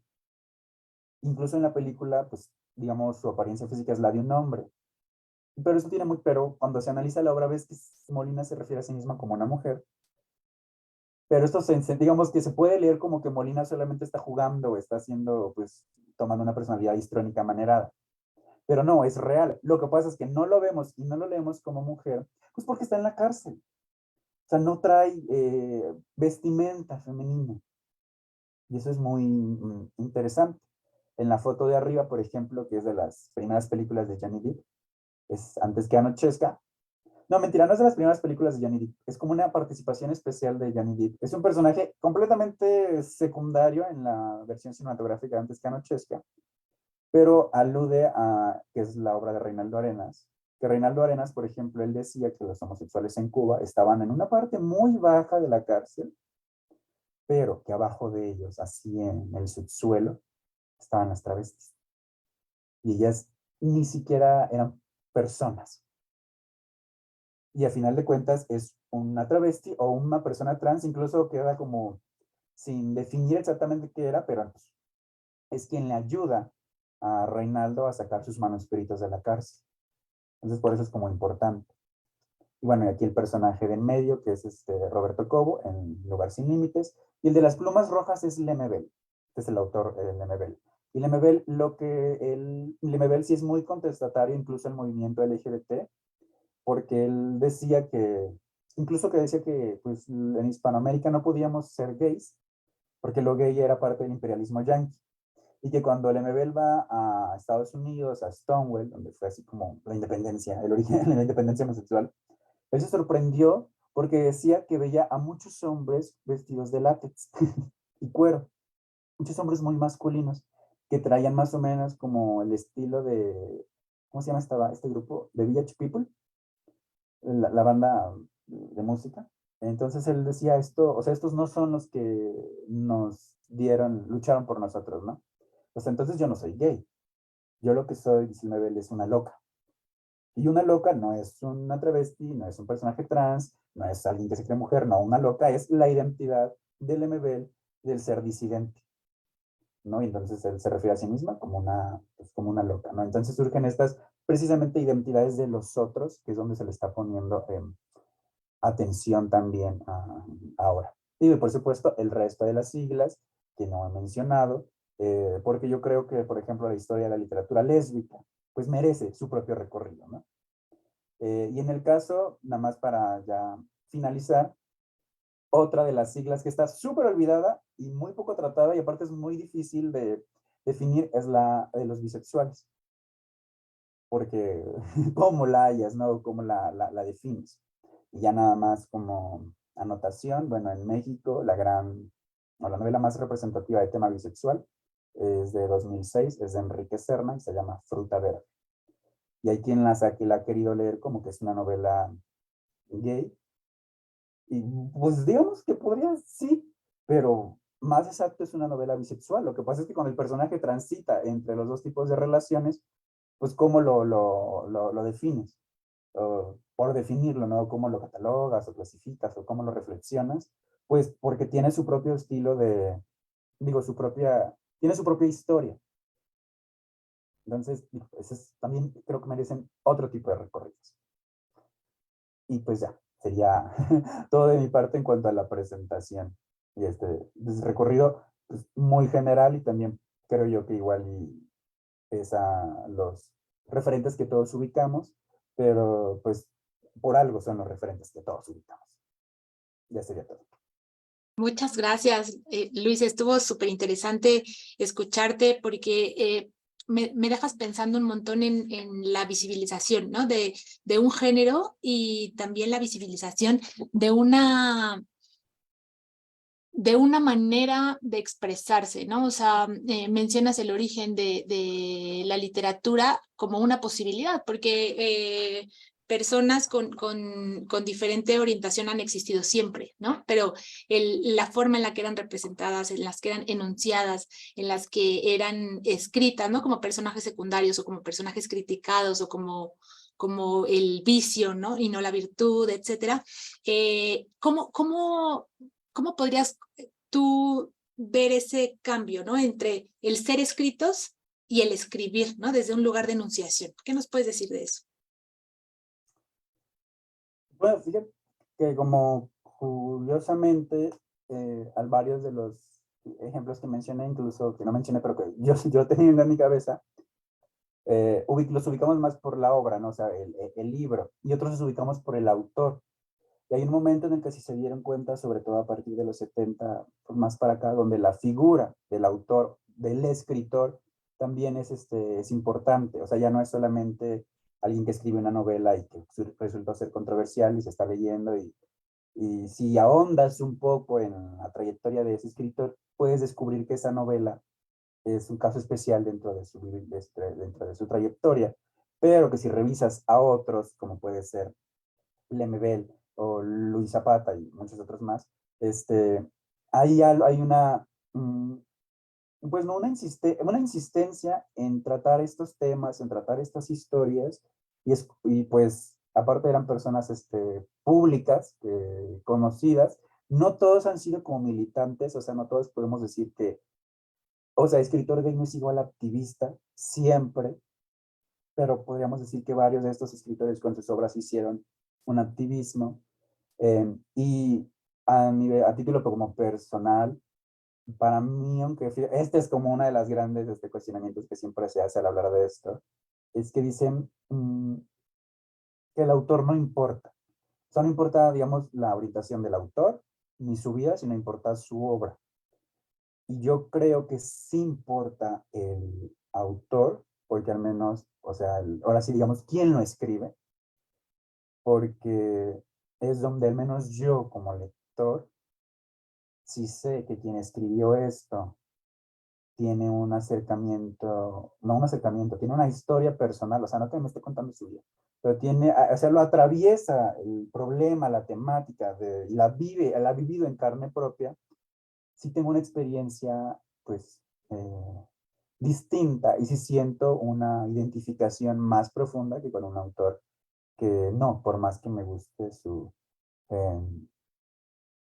Incluso en la película, pues, digamos, su apariencia física es la de un hombre. Pero eso tiene muy, pero cuando se analiza la obra ves que Molina se refiere a sí misma como una mujer. Pero esto digamos que se puede leer como que Molina solamente está jugando o está haciendo, pues, tomando una personalidad histrónica manerada. Pero no, es real. Lo que pasa es que no lo vemos y no lo leemos como mujer, pues porque está en la cárcel. O sea, no trae vestimenta femenina. Y eso es muy interesante. En la foto de arriba, por ejemplo, que es de las primeras películas de Johnny Depp, es antes que Anochezca. No, mentira, no es de las primeras películas de Johnny Depp. Es como una participación especial de Johnny Depp. Es un personaje completamente secundario en la versión cinematográfica antes que Anochezca, pero alude a que es la obra de Reinaldo Arenas. Que Reinaldo Arenas, por ejemplo, él decía que los homosexuales en Cuba estaban en una parte muy baja de la cárcel, pero que abajo de ellos, así en el subsuelo, estaban las travestis. Y ellas ni siquiera eran personas. Y a final de cuentas es una travesti o una persona trans, incluso queda como sin definir exactamente qué era, pero pues, es quien le ayuda a Reinaldo a sacar sus manuscritos de la cárcel. Entonces por eso es como importante. Y bueno, y aquí el personaje de en medio, que es Roberto Cobo, en Lugar sin Límites, y el de las plumas rojas es Lemebel, que es el autor Lemebel. Y Lemebel sí es muy contestatario, incluso el movimiento LGBT, porque él decía que, incluso que decía que pues, en Hispanoamérica no podíamos ser gays, porque lo gay era parte del imperialismo yanqui. Y que cuando Lemebel va a Estados Unidos, a Stonewall, donde fue así como la independencia, el origen de la independencia homosexual, él se sorprendió porque decía que veía a muchos hombres vestidos de látex y cuero, muchos hombres muy masculinos, que traían más o menos como el estilo de, ¿cómo se llama este grupo? The Village People, la banda de música. Entonces él decía esto, o sea, estos no son los que nos lucharon por nosotros, ¿no? Pues entonces yo no soy gay. Yo lo que soy, dice Mabel, es una loca. Y una loca no es una travesti, no es un personaje trans, no es alguien que se cree mujer, no, una loca es la identidad del MBL del ser disidente, ¿no? Y entonces él se refiere a sí misma pues como una loca, ¿no? Entonces surgen estas precisamente identidades de los otros, que es donde se le está poniendo atención también ahora. Y por supuesto el resto de las siglas que no he mencionado, porque yo creo que, por ejemplo, la historia de la literatura lésbica, pues merece su propio recorrido, ¿no? Y en el caso, nada más para ya finalizar, otra de las siglas que está súper olvidada y muy poco tratada y aparte es muy difícil de definir es la de los bisexuales. Porque cómo la hayas, ¿no? ¿Cómo la defines? Y ya nada más como anotación, bueno, en México o la novela más representativa de tema bisexual es de 2006, es de Enrique Serna y se llama Fruta Verde. Y hay quien que la ha querido leer como que es una novela gay. Y pues digamos que podría, sí, pero más exacto es una novela bisexual. Lo que pasa es que cuando el personaje transita entre los dos tipos de relaciones, pues cómo lo defines. Por definirlo, ¿no? Cómo lo catalogas o clasificas o cómo lo reflexionas, pues porque tiene su propio estilo digo, tiene su propia historia. Entonces, también creo que merecen otro tipo de recorridos. Y pues ya, sería todo de mi parte en cuanto a la presentación. Y recorrido pues, muy general, y también creo yo que igual y es a los referentes que todos ubicamos, pero pues por algo son los referentes que todos ubicamos. Ya sería todo. Muchas gracias, Luis. Estuvo súper interesante escucharte porque me dejas pensando un montón en la visibilización, ¿no? De un género y también la visibilización de una manera de expresarse, ¿no? O sea, mencionas el origen de la literatura como una posibilidad, porque personas con diferente orientación han existido siempre, ¿no? Pero la forma en la que eran representadas, en las que eran enunciadas, en las que eran escritas, ¿no? Como personajes secundarios o como personajes criticados o como el vicio, ¿no? Y no la virtud, etcétera. ¿Cómo podrías tú ver ese cambio, ¿no? Entre el ser escritos y el escribir, ¿no? Desde un lugar de enunciación. ¿Qué nos puedes decir de eso? Bueno, fíjate que como curiosamente, a varios de los ejemplos que mencioné, incluso que no mencioné, pero que yo tenía en mi cabeza, los ubicamos más por la obra, ¿no? O sea, el libro, y otros los ubicamos por el autor. Y hay un momento en el que sí se dieron cuenta, sobre todo a partir de los 70, pues más para acá, donde la figura del autor, del escritor, también es importante. O sea, ya no es solamente alguien que escribe una novela y que resultó ser controversial y se está leyendo. Y si ahondas un poco en la trayectoria de ese escritor, puedes descubrir que esa novela es un caso especial dentro de su trayectoria. Pero que si revisas a otros, como puede ser Lemebel o Luis Zapata y muchos otros más, hay una, pues no, una insistencia en tratar estos temas, en tratar estas historias, y pues aparte eran personas públicas, conocidas, no todos han sido como militantes, o sea, no todos podemos decir que, o sea, escritor gay no es igual a activista, siempre, pero podríamos decir que varios de estos escritores con sus obras hicieron un activismo. Y a título como personal, para mí, aunque este es como una de las grandes cuestionamientos que siempre se hace al hablar de esto, es que dicen que el autor no importa. O sea, no importa, digamos, la orientación del autor, ni su vida, sino importa su obra. Y yo creo que sí importa el autor, porque al menos, o sea, ahora sí, digamos, quién lo escribe, porque es donde al menos yo como lector sí sé que quien escribió esto tiene un acercamiento, no un acercamiento, tiene una historia personal, o sea, no que me esté contando su vida, pero tiene, o sea, lo atraviesa el problema, la temática, y la ha vivido en carne propia. Sí tengo una experiencia, pues, distinta, y sí siento una identificación más profunda que con un autor que no, por más que me guste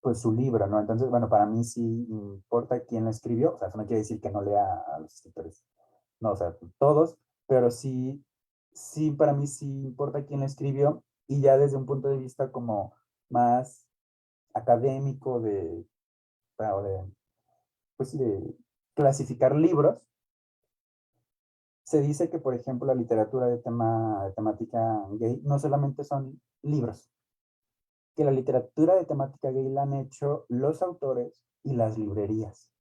pues su libro, ¿no? Entonces, bueno, para mí sí importa quién lo escribió, o sea, eso no quiere decir que no lea a los escritores, no, o sea, todos, pero sí, para mí sí importa quién lo escribió, y ya desde un punto de vista como más académico pues sí, de clasificar libros, se dice que, por ejemplo, la literatura de temática gay no solamente son libros, que la literatura de temática gay la han hecho los autores y las librerías,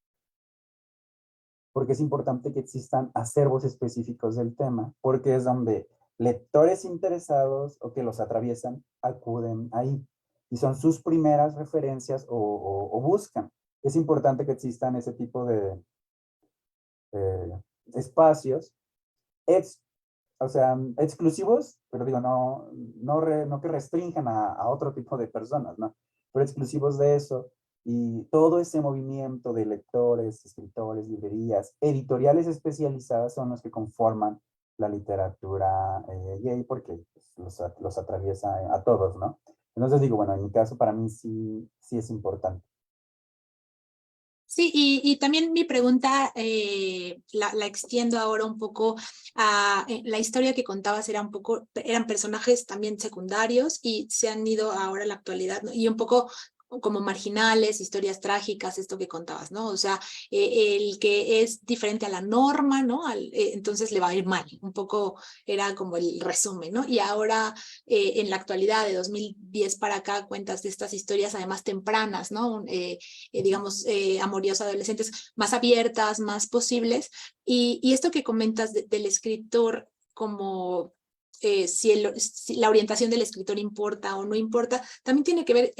porque es importante que existan acervos específicos del tema, porque es donde lectores interesados o que los atraviesan acuden ahí, y son sus primeras referencias o buscan. Es importante que existan ese tipo de espacios, o sea, exclusivos, pero digo, no que restrinjan a otro tipo de personas, ¿no? Pero exclusivos de eso, y todo ese movimiento de lectores, escritores, librerías, editoriales especializadas son los que conforman la literatura gay, porque pues, los atraviesa a todos, ¿no? Entonces digo, bueno, en mi caso para mí sí es importante. Sí, y también mi pregunta la extiendo ahora un poco a la historia que contabas eran personajes también secundarios y se han ido ahora a la actualidad, ¿no? Y un poco como marginales, historias trágicas, esto que contabas, ¿no? O sea, el que es diferente a la norma, ¿no? Entonces le va a ir mal. Un poco era como el resumen, ¿no? Y ahora, en la actualidad, de 2010 para acá, cuentas de estas historias además tempranas, ¿no? Digamos, amoríos adolescentes más abiertas, más posibles. Y esto que comentas del escritor como si la orientación del escritor importa o no importa, también tiene que ver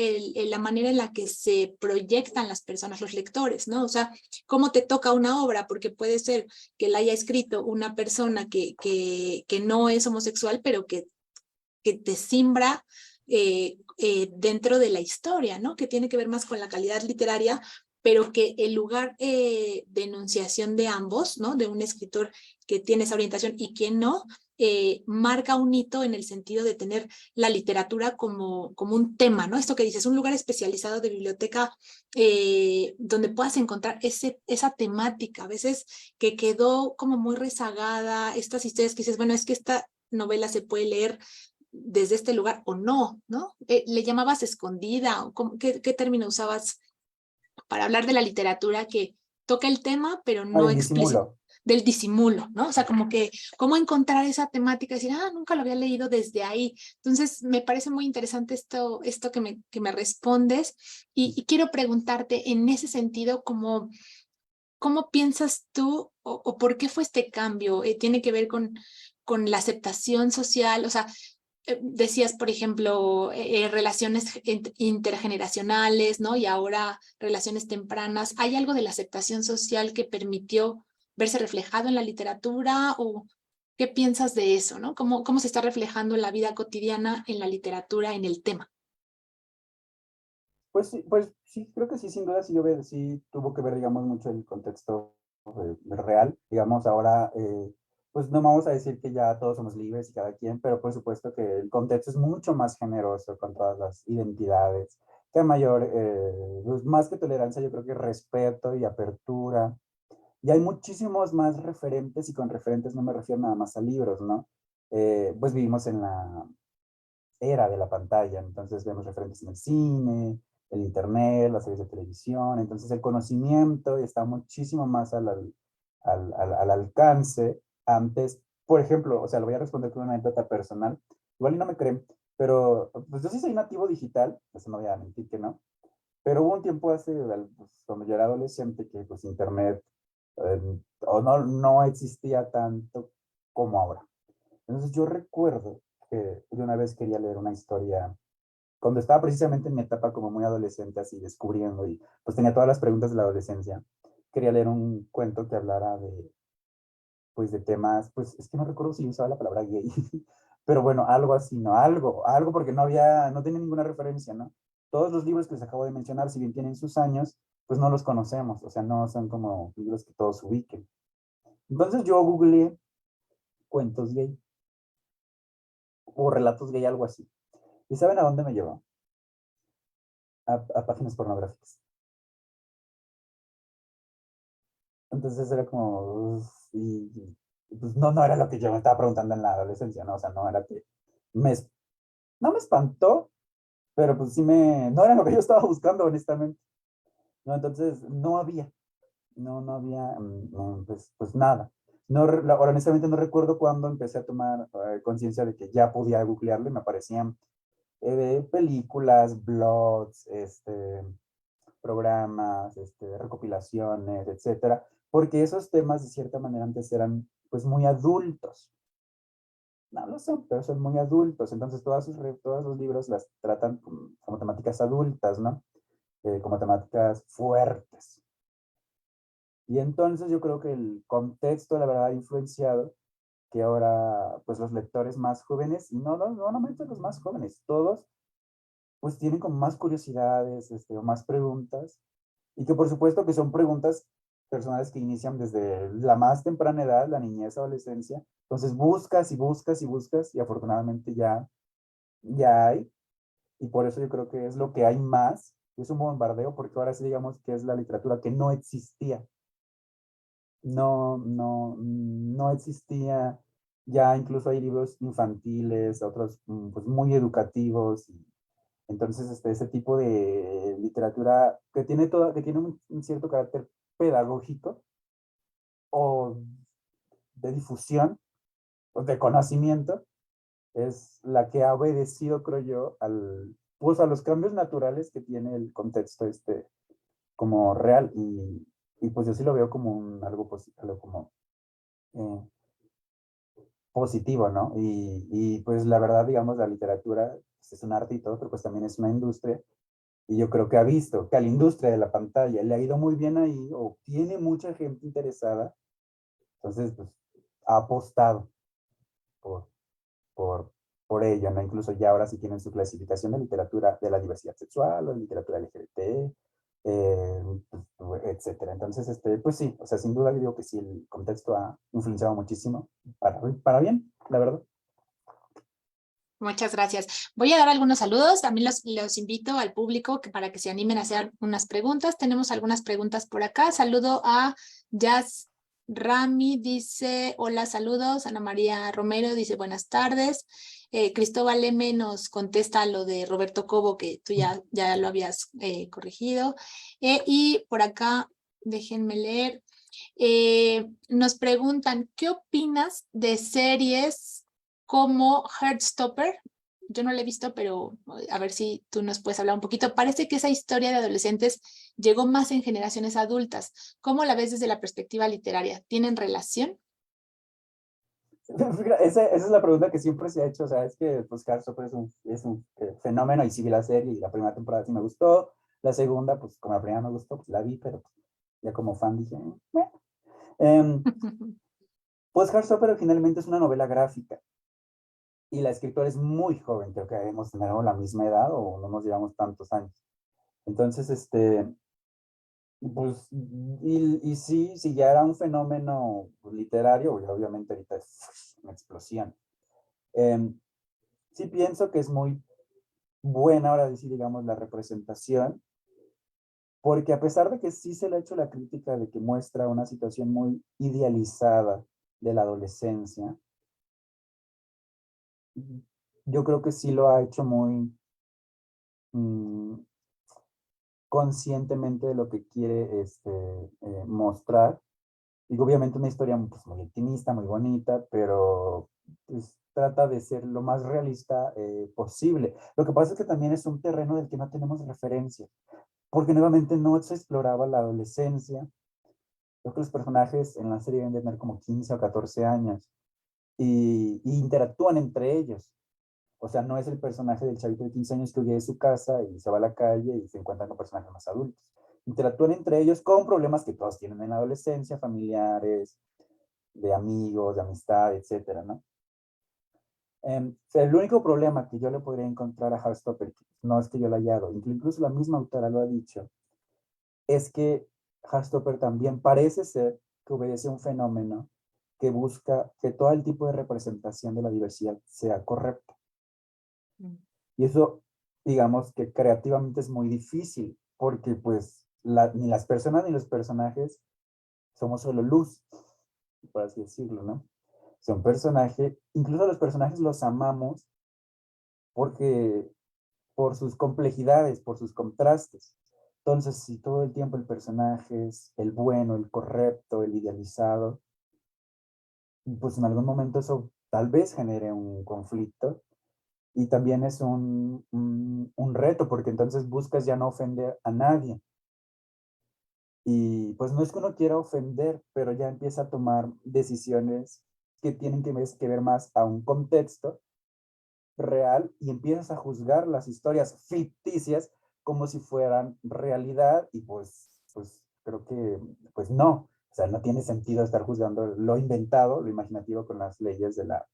la manera en la que se proyectan las personas, los lectores, ¿no? O sea, cómo te toca una obra, porque puede ser que la haya escrito una persona que no es homosexual, pero que te simbra dentro de la historia, ¿no? Que tiene que ver más con la calidad literaria, pero que el lugar de enunciación de ambos, ¿no? De un escritor que tiene esa orientación y quien no, marca un hito en el sentido de tener la literatura como un tema, ¿no? Esto que dices, un lugar especializado de biblioteca donde puedas encontrar esa temática, a veces que quedó como muy rezagada, estas historias que dices, bueno, es que esta novela se puede leer desde este lugar o no, ¿no? ¿Le llamabas escondida? ¿O qué término usabas para hablar de la literatura que toca el tema, pero Ah, no del explícito? disimulo. Del disimulo, ¿no? O sea, como que, ¿cómo encontrar esa temática? Decir, nunca lo había leído desde ahí. Entonces, me parece muy interesante esto que me respondes y quiero preguntarte en ese sentido, ¿cómo piensas tú o por qué fue este cambio? ¿Tiene que ver con la aceptación social? O sea, decías, por ejemplo, relaciones intergeneracionales, ¿no? Y ahora relaciones tempranas. ¿Hay algo de la aceptación social que permitió verse reflejado en la literatura o qué piensas de eso, ¿no? ¿Cómo se está reflejando en la vida cotidiana, en la literatura, en el tema? Pues sí, creo que sí, sin duda, sí tuvo que ver, digamos, mucho el contexto real. Digamos, ahora, pues no vamos a decir que ya todos somos libres y cada quien, pero por supuesto que el contexto es mucho más generoso con todas las identidades, que hay mayor, pues más que tolerancia, yo creo que respeto y apertura. Y hay muchísimos más referentes, y con referentes no me refiero nada más a libros, ¿no? Pues vivimos en la era de la pantalla, entonces vemos referentes en el cine, el internet, las series de televisión, entonces el conocimiento está muchísimo más al alcance. Antes, por ejemplo, o sea, lo voy a responder con una anécdota personal, igual y no me creen, pero pues yo sí soy nativo digital, eso no voy a mentir que no, pero hubo un tiempo pues, cuando yo era adolescente, que pues internet o no existía tanto como ahora. Entonces yo recuerdo que yo una vez quería leer una historia, cuando estaba precisamente en mi etapa como muy adolescente, así descubriendo, y pues tenía todas las preguntas de la adolescencia, quería leer un cuento que hablara pues de temas, pues es que no recuerdo si usaba la palabra gay, pero bueno, algo así, ¿no? Algo porque no tenía ninguna referencia, ¿no? Todos los libros que les acabo de mencionar, si bien tienen sus años, pues no los conocemos, o sea, no son como libros que todos ubiquen. Entonces yo googleé cuentos gay o relatos gay, algo así. ¿Y saben a dónde me llevó? A páginas pornográficas. Entonces era como, pues no era lo que yo me estaba preguntando en la adolescencia, ¿no? O sea, no era que me, no me espantó, pero pues sí no era lo que yo estaba buscando, honestamente. No, entonces no había, pues nada. No, honestamente no recuerdo cuándo empecé a tomar conciencia de que ya podía googlearlo y me aparecían películas, blogs, programas, recopilaciones, etcétera, porque esos temas de cierta manera antes eran pues muy adultos. No lo son, pero son muy adultos. Entonces todos los libros las tratan como temáticas adultas, ¿no? Como temáticas fuertes. Y entonces yo creo que el contexto, la verdad, ha influenciado que ahora, pues los lectores más jóvenes, y no solamente los más jóvenes, todos, pues tienen como más curiosidades, o más preguntas, y que por supuesto que son preguntas personales que inician desde la más temprana edad, la niñez, adolescencia. Entonces buscas y buscas y buscas, y afortunadamente ya hay, y por eso yo creo que es lo que hay más, y es un bombardeo, porque ahora sí digamos que es la literatura que no existía. No existía. Ya incluso hay libros infantiles, otros pues muy educativos Entonces, ese tipo de literatura que tiene, que tiene un cierto carácter pedagógico o de difusión, o de conocimiento, es la que ha obedecido, creo yo, pues a los cambios naturales que tiene el contexto como real. Y pues yo sí lo veo como algo positivo, como eh, positivo, ¿no? Y pues la verdad, digamos, la literatura pues, es un arte y todo, pero pues también es una industria. Y yo creo que ha visto que a la industria de la pantalla le ha ido muy bien ahí, o tiene mucha gente interesada. Entonces, pues ha apostado por, por, por ello, ¿no? Incluso ya ahora sí tienen su clasificación de literatura de la diversidad sexual o de literatura LGBT, etcétera. Entonces, pues sí, o sea, sin duda yo digo que sí, el contexto ha influenciado muchísimo para bien, la verdad. Muchas gracias. Voy a dar algunos saludos. También los invito al público para que se animen a hacer unas preguntas. Tenemos algunas preguntas por acá. Saludo a Jazz Rami, dice, hola, saludos. Ana María Romero dice, buenas tardes. Cristóbal M nos contesta lo de Roberto Cobo, que tú ya lo habías corregido. Y por acá, déjenme leer. Nos preguntan, ¿qué opinas de series como Heartstopper? Yo no la he visto, pero a ver si tú nos puedes hablar un poquito. Parece que esa historia de adolescentes llegó más en generaciones adultas. ¿Cómo la ves desde la perspectiva literaria? ¿Tienen relación? Esa es la pregunta que siempre se ha hecho. O sea, es que pues Heartstopper es un fenómeno, y sí vi la serie y la primera temporada sí me gustó. La segunda, pues como la primera me gustó, pues la vi, pero ya como fan dije, bueno. Pues Heartstopper finalmente es una novela gráfica y la escritora es muy joven, creo que debemos tener la misma edad o no nos llevamos tantos años. Entonces, pues, y sí, si ya era un fenómeno literario, y obviamente ahorita es una explosión. Sí pienso que es muy buena ahora sí, digamos, la representación, porque a pesar de que sí se le ha hecho la crítica de que muestra una situación muy idealizada de la adolescencia, yo creo que sí lo ha hecho muy mm, conscientemente de lo que quiere mostrar. Y obviamente una historia pues, muy optimista, muy bonita, pero pues, trata de ser lo más realista posible. Lo que pasa es que también es un terreno del que no tenemos referencia, porque nuevamente no se exploraba la adolescencia. Creo que los personajes en la serie deben de tener como 15 o 14 años y interactúan entre ellos. O sea, no es el personaje del chavito de 15 años que huye de su casa y se va a la calle y se encuentra con personajes más adultos. Interactúan entre ellos con problemas que todos tienen en la adolescencia, familiares, de amigos, de amistad, etcétera, ¿no? El único problema que yo le podría encontrar a Heartstopper, no es que yo lo haya dado, incluso la misma autora lo ha dicho, es que Heartstopper también parece ser que obedece a un fenómeno que busca que todo el tipo de representación de la diversidad sea correcta. Y eso, digamos que creativamente es muy difícil, porque pues ni las personas ni los personajes somos solo luz, por así decirlo, ¿no? Son personajes, incluso los personajes los amamos porque por sus complejidades, por sus contrastes. Entonces, si todo el tiempo el personaje es el bueno, el correcto, el idealizado, pues en algún momento eso tal vez genere un conflicto. Y también es un reto, porque entonces buscas ya no ofender a nadie. Y pues no es que uno quiera ofender, pero ya empieza a tomar decisiones que tienen que ver más a un contexto real, y empiezas a juzgar las historias ficticias como si fueran realidad, y pues creo que pues no. O sea, no tiene sentido estar juzgando lo inventado, lo imaginativo, con las leyes de la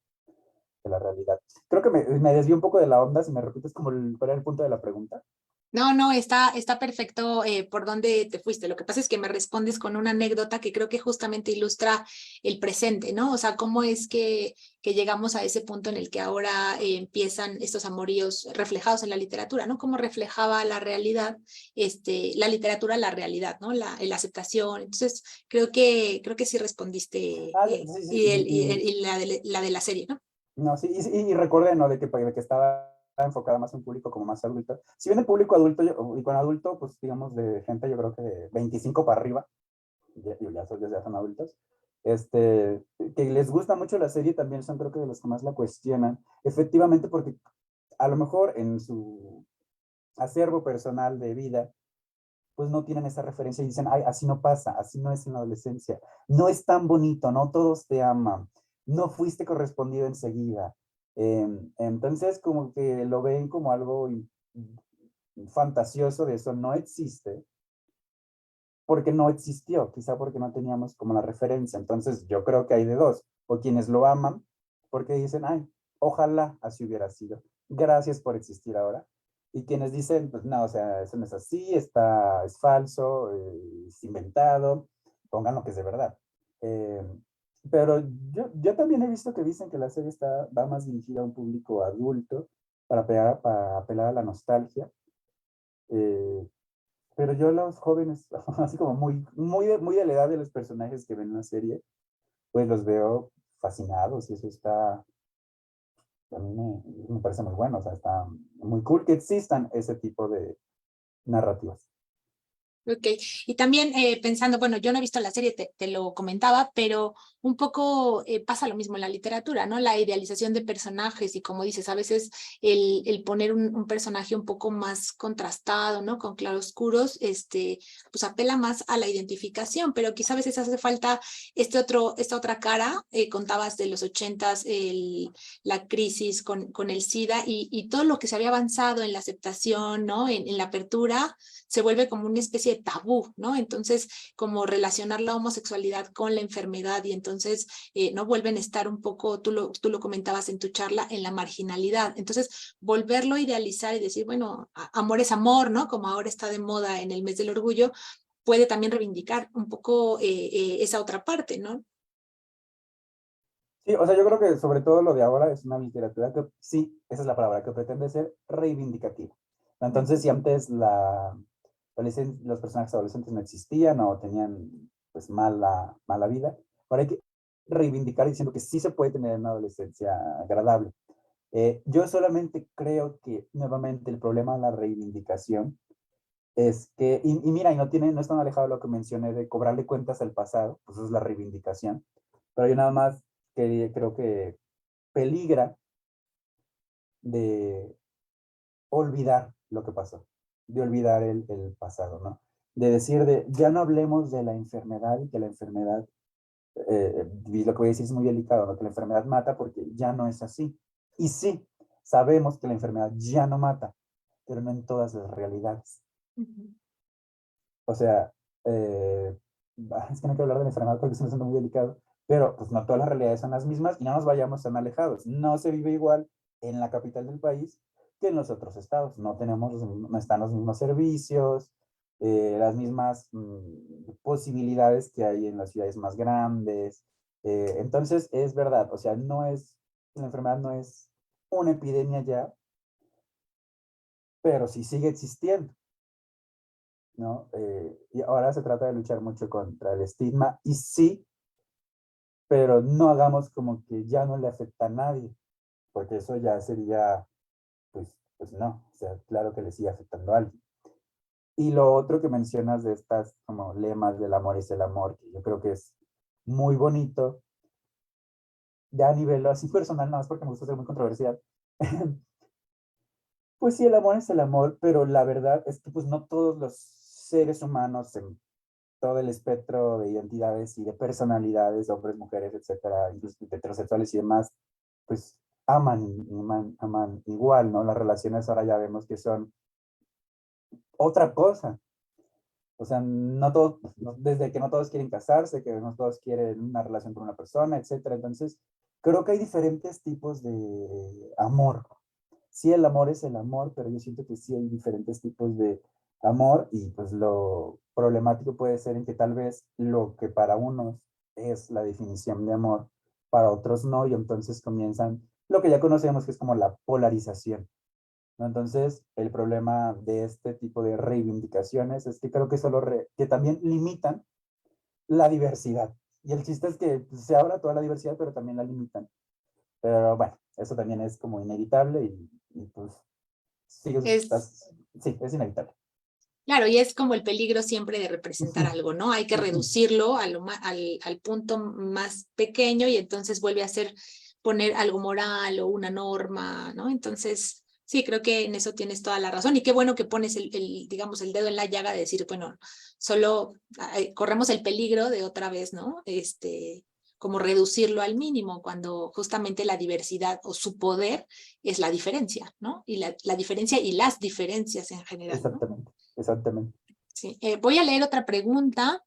realidad. Creo que me desvío un poco de la onda. Si me repites cuál era el punto de la pregunta. No, está perfecto por dónde te fuiste. Lo que pasa es que me respondes con una anécdota que creo que justamente ilustra el presente, ¿no? O sea, cómo es que llegamos a ese punto en el que ahora empiezan estos amoríos reflejados en la literatura, ¿no? Cómo reflejaba la realidad, la literatura, la realidad, ¿no? La aceptación. Entonces, creo que sí respondiste Sí, sí, y la de la serie, ¿no? no, sí, y recordé, ¿no? De que estaba enfocada más en un público como más adulto. Si bien el público adulto, y con adulto, pues digamos de gente, yo creo que de 25 para arriba, ya son adultos, que les gusta mucho la serie, también son creo que de los que más la cuestionan, efectivamente porque a lo mejor en su acervo personal de vida, pues no tienen esa referencia y dicen, ay, así no pasa, así no es en la adolescencia, no es tan bonito, no todos te aman, no fuiste correspondido enseguida. Entonces como que lo ven como algo fantasioso, de eso no existe, porque no existió, quizá porque no teníamos como la referencia. Entonces yo creo que hay de dos, o quienes lo aman porque dicen, ay, ojalá así hubiera sido, gracias por existir ahora. Y quienes dicen, pues no, o sea, eso no es así, es falso, es inventado, pongan lo que es de verdad. Eh, pero yo también he visto que dicen que la serie va más dirigida a un público adulto para apelar a la nostalgia. Eh, pero yo los jóvenes, así como muy de la edad de los personajes que ven la serie, pues los veo fascinados y eso a mí me parece muy bueno, o sea, está muy cool que existan ese tipo de narrativas. Ok, y también pensando, bueno, yo no he visto la serie, te lo comentaba, pero un poco pasa lo mismo en la literatura, ¿no? La idealización de personajes y como dices, a veces el poner un personaje un poco más contrastado, ¿no? Con claroscuros, pues apela más a la identificación, pero quizá a veces hace falta esta otra cara, contabas de los 80s, la crisis con el SIDA y todo lo que se había avanzado en la aceptación, ¿no? En la apertura se vuelve como una especie de tabú, ¿no? Entonces, como relacionar la homosexualidad con la enfermedad y entonces no vuelven a estar un poco, tú lo comentabas en tu charla, en la marginalidad. Entonces, volverlo a idealizar y decir, bueno, amor es amor, ¿no? Como ahora está de moda en el mes del orgullo, puede también reivindicar un poco esa otra parte, ¿no? Sí, o sea, yo creo que sobre todo lo de ahora es una literatura que, sí, esa es la palabra, que pretende ser reivindicativa. Entonces, si antes los personajes adolescentes no existían o tenían pues mala vida, ahora hay que reivindicar diciendo que sí se puede tener una adolescencia agradable. Yo solamente creo que nuevamente el problema de la reivindicación es que, y mira, no es tan alejado de lo que mencioné de cobrarle cuentas al pasado, pues eso es la reivindicación, pero yo nada más que creo que peligra de olvidar lo que pasó, de olvidar el pasado, ¿no? De decir, ya no hablemos de la enfermedad y que la enfermedad, y lo que voy a decir es muy delicado, ¿no? Que la enfermedad mata porque ya no es así. Y sí, sabemos que la enfermedad ya no mata, pero no en todas las realidades. Uh -huh. O sea, es que no hay que hablar de la enfermedad porque es un asunto muy delicado, pero pues no todas las realidades son las mismas y no nos vayamos tan alejados. No se vive igual en la capital del país que en los otros estados. No están los mismos servicios, las mismas posibilidades que hay en las ciudades más grandes. Entonces, es verdad, o sea, la enfermedad no es una epidemia ya, pero sí sigue existiendo. ¿No? Y ahora se trata de luchar mucho contra el estigma y sí, pero no hagamos como que ya no le afecta a nadie, porque eso ya sería, pues no, o sea, claro que le sigue afectando a alguien. Y lo otro que mencionas de estas como lemas del amor es el amor, que yo creo que es muy bonito, ya a nivel así personal, nada más porque me gusta ser muy controversial. Pues sí, el amor es el amor, pero la verdad es que pues no todos los seres humanos en todo el espectro de identidades y de personalidades, hombres, mujeres, etcétera, incluso heterosexuales y demás, pues aman igual, ¿no? Las relaciones ahora ya vemos que son otra cosa. O sea, no todos, desde que no todos quieren casarse, que no todos quieren una relación con una persona, etcétera. Entonces, creo que hay diferentes tipos de amor. Sí, el amor es el amor, pero yo siento que sí hay diferentes tipos de amor y pues lo problemático puede ser en que tal vez lo que para unos es la definición de amor, para otros no, y entonces comienzan lo que ya conocemos que es como la polarización, ¿no? Entonces, el problema de este tipo de reivindicaciones es que creo que que también limitan la diversidad. Y el chiste es que pues, se habla toda la diversidad, pero también la limitan. Pero bueno, eso también es como inevitable y pues sí, sí, es inevitable. Claro, y es como el peligro siempre de representar algo, ¿no? Hay que reducirlo al punto más pequeño y entonces vuelve a ser poner algo moral o una norma, ¿no? Entonces, sí, creo que en eso tienes toda la razón y qué bueno que pones digamos, el dedo en la llaga de decir, bueno, solo corremos el peligro de otra vez, ¿no? Como reducirlo al mínimo cuando justamente la diversidad o su poder es la diferencia, ¿no? Y la diferencia y las diferencias en general, ¿no? Exactamente, exactamente. Sí. Voy a leer otra pregunta.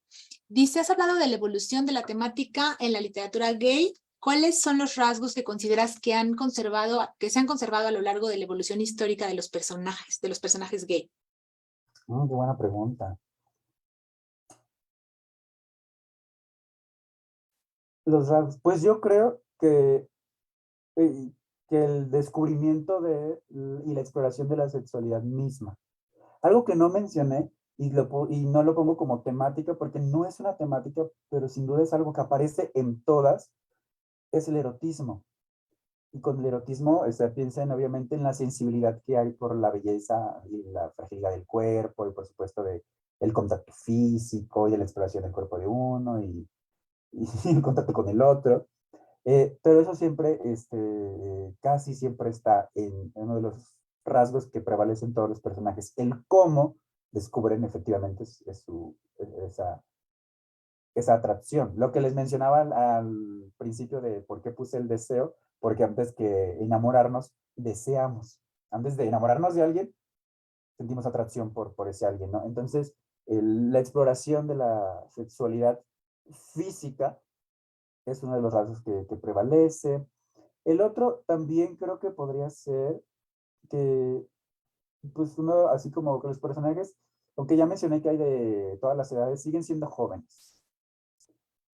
Dice, has hablado de la evolución de la temática en la literatura gay. ¿Cuáles son los rasgos que consideras que se han conservado a lo largo de la evolución histórica de los personajes gay? Qué buena pregunta. Los rasgos, pues yo creo eh, que el descubrimiento y la exploración de la sexualidad misma. Algo que no mencioné y no lo pongo como temática porque no es una temática, pero sin duda es algo que aparece en todas, es el erotismo. Y con el erotismo, piensen obviamente en la sensibilidad que hay por la belleza y la fragilidad del cuerpo, y por supuesto el contacto físico y de la exploración del cuerpo de uno y el contacto con el otro. Pero eso siempre, casi siempre está en uno de los rasgos que prevalecen en todos los personajes, el cómo descubren efectivamente esa atracción. Lo que les mencionaba al principio de por qué puse el deseo, porque antes que enamorarnos, deseamos. Antes de enamorarnos de alguien, sentimos atracción por ese alguien, ¿no? Entonces, la exploración de la sexualidad física es uno de los rasgos que prevalece. El otro también creo que podría ser que, pues uno, así como que los personajes, aunque ya mencioné que hay de todas las edades, siguen siendo jóvenes.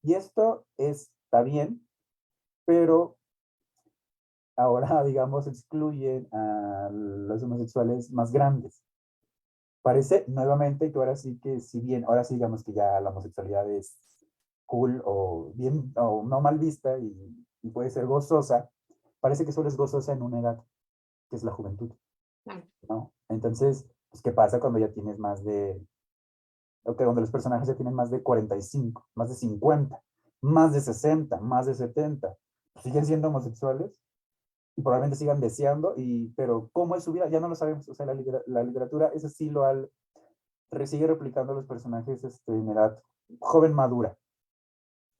Y esto está bien, pero ahora, digamos, excluyen a los homosexuales más grandes. Parece nuevamente que ahora sí que, si bien, ahora sí digamos que ya la homosexualidad es cool o bien, o no mal vista y puede ser gozosa, parece que solo es gozosa en una edad, que es la juventud, ¿no? Entonces, pues, ¿qué pasa cuando ya tienes cuando los personajes ya tienen más de 45, más de 50, más de 60, más de 70, siguen siendo homosexuales y probablemente sigan deseando, pero ¿cómo es su vida? Ya no lo sabemos. O sea, la literatura, ese sí sigue replicando los personajes en edad joven madura.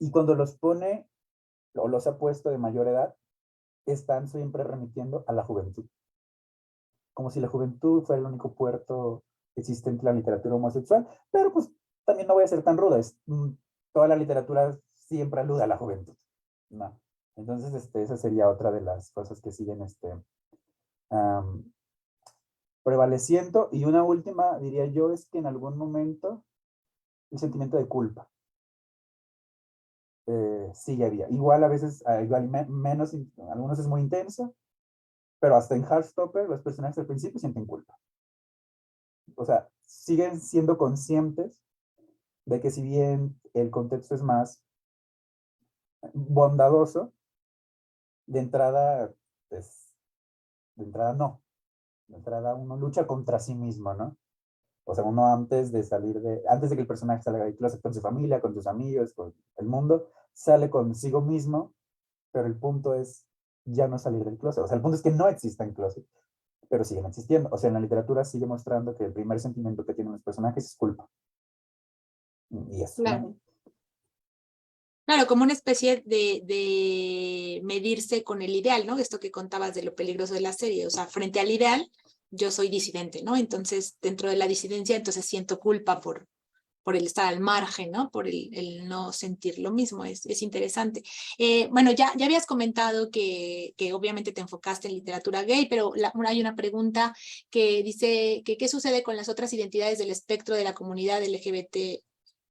Y cuando los pone o los ha puesto de mayor edad, están siempre remitiendo a la juventud. Como si la juventud fuera el único puerto existente en la literatura homosexual, pero pues también no voy a ser tan ruda, toda la literatura siempre alude a la juventud, ¿no? Entonces, esa sería otra de las cosas que siguen prevaleciendo. Y una última, diría yo, es que en algún momento el sentimiento de culpa sigue había. Igual a veces, igual menos, algunos es muy intenso, pero hasta en Heartstopper los personajes al principio sienten culpa. O sea, siguen siendo conscientes de que si bien el contexto es más bondadoso, de entrada, pues, de entrada no. De entrada uno lucha contra sí mismo, ¿no? O sea, uno antes de que el personaje salga del closet con su familia, con sus amigos, con el mundo, sale consigo mismo, pero el punto es ya no salir del closet. O sea, el punto es que no exista en closet, pero siguen existiendo. O sea, en la literatura sigue mostrando que el primer sentimiento que tienen los personajes es culpa. Y eso, Claro. ¿no? Claro, como una especie de medirse con el ideal, ¿no? Esto que contabas de lo peligroso de la serie. O sea, frente al ideal, yo soy disidente, ¿no? Entonces, dentro de la disidencia, entonces siento culpa por el estar al margen, ¿no? Por el no sentir lo mismo. Es interesante. Bueno, ya habías comentado que obviamente te enfocaste en literatura gay, pero hay una pregunta que dice que qué sucede con las otras identidades del espectro de la comunidad LGBT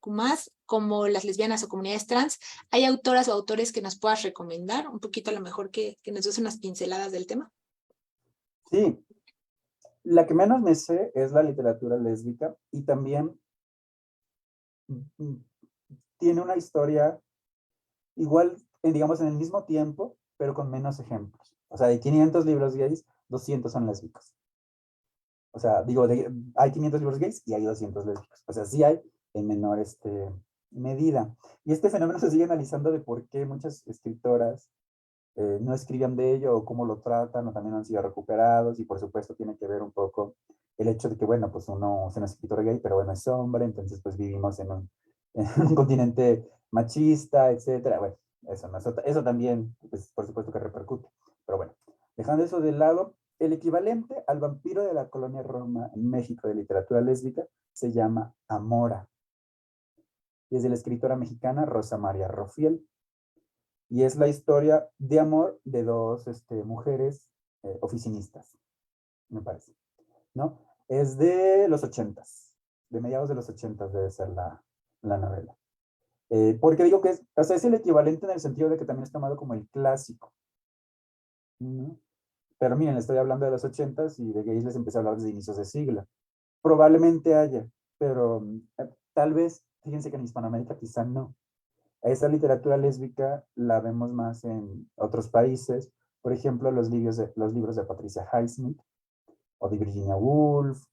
más, como las lesbianas o comunidades trans. ¿Hay autoras o autores que nos puedas recomendar? Un poquito a lo mejor que nos des unas pinceladas del tema. Sí, la que menos me sé es la literatura lésbica y también tiene una historia igual, digamos, en el mismo tiempo, pero con menos ejemplos. O sea, de 500 libros gays, 200 son lésbicos. O sea, digo, hay 500 libros gays y hay 200 lésbicos. O sea, sí hay en menor medida. Y este fenómeno se sigue analizando de por qué muchas escritoras no escribían de ello o cómo lo tratan o también han sido recuperados y por supuesto tiene que ver un poco el hecho de que, bueno, pues uno es un escritor gay, pero bueno, es hombre, entonces pues vivimos en un, en un continente machista, etcétera. Bueno, eso también, pues, por supuesto que repercute. Pero bueno, dejando eso de lado, el equivalente al vampiro de la colonia Roma en México de literatura lésbica se llama Amora. Y es de la escritora mexicana Rosa María Rofiel. Y es la historia de amor de dos mujeres oficinistas, me parece, ¿no? Es de los 80s, de mediados de los 80s debe ser la novela. Porque digo que o sea, es el equivalente en el sentido de que también es tomado como el clásico, ¿no? Pero miren, le estoy hablando de los 80s y de gays les empecé a hablar desde inicios de siglo. Probablemente haya, pero tal vez, fíjense que en Hispanoamérica quizá no. Esa literatura lésbica la vemos más en otros países, por ejemplo, los libros de Patricia Highsmith o de Virginia Woolf.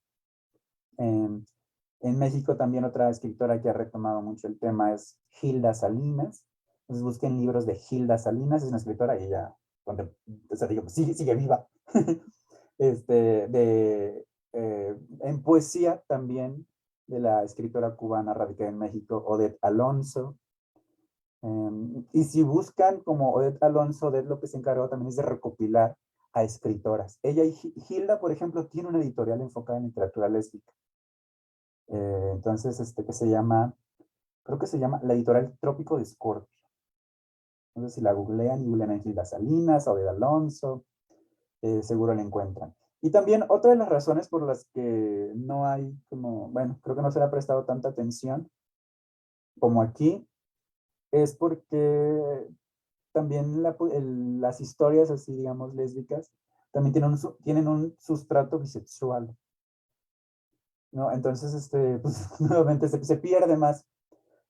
En México también otra escritora que ha retomado mucho el tema es Hilda Salinas. Entonces busquen libros de Hilda Salinas, es una escritora y ella, o sea, digo, sigue viva. En poesía también de la escritora cubana radicada en México, Odette Alonso. Y si buscan como Odette Alonso, Odette lo que se encargó también es de recopilar a escritoras. Ella y Hilda, por ejemplo, tiene una editorial enfocada en literatura lésbica. Entonces, que se llama, creo que se llama la editorial Trópico de Escorpio. No sé si la googlean y googlean en Hilda Salinas, Odette Alonso, seguro la encuentran. Y también otra de las razones por las que no hay como, bueno, creo que no se le ha prestado tanta atención como aquí, es porque también las historias así, digamos, lésbicas, también tienen un sustrato bisexual, ¿no? Entonces, pues, nuevamente se pierde más,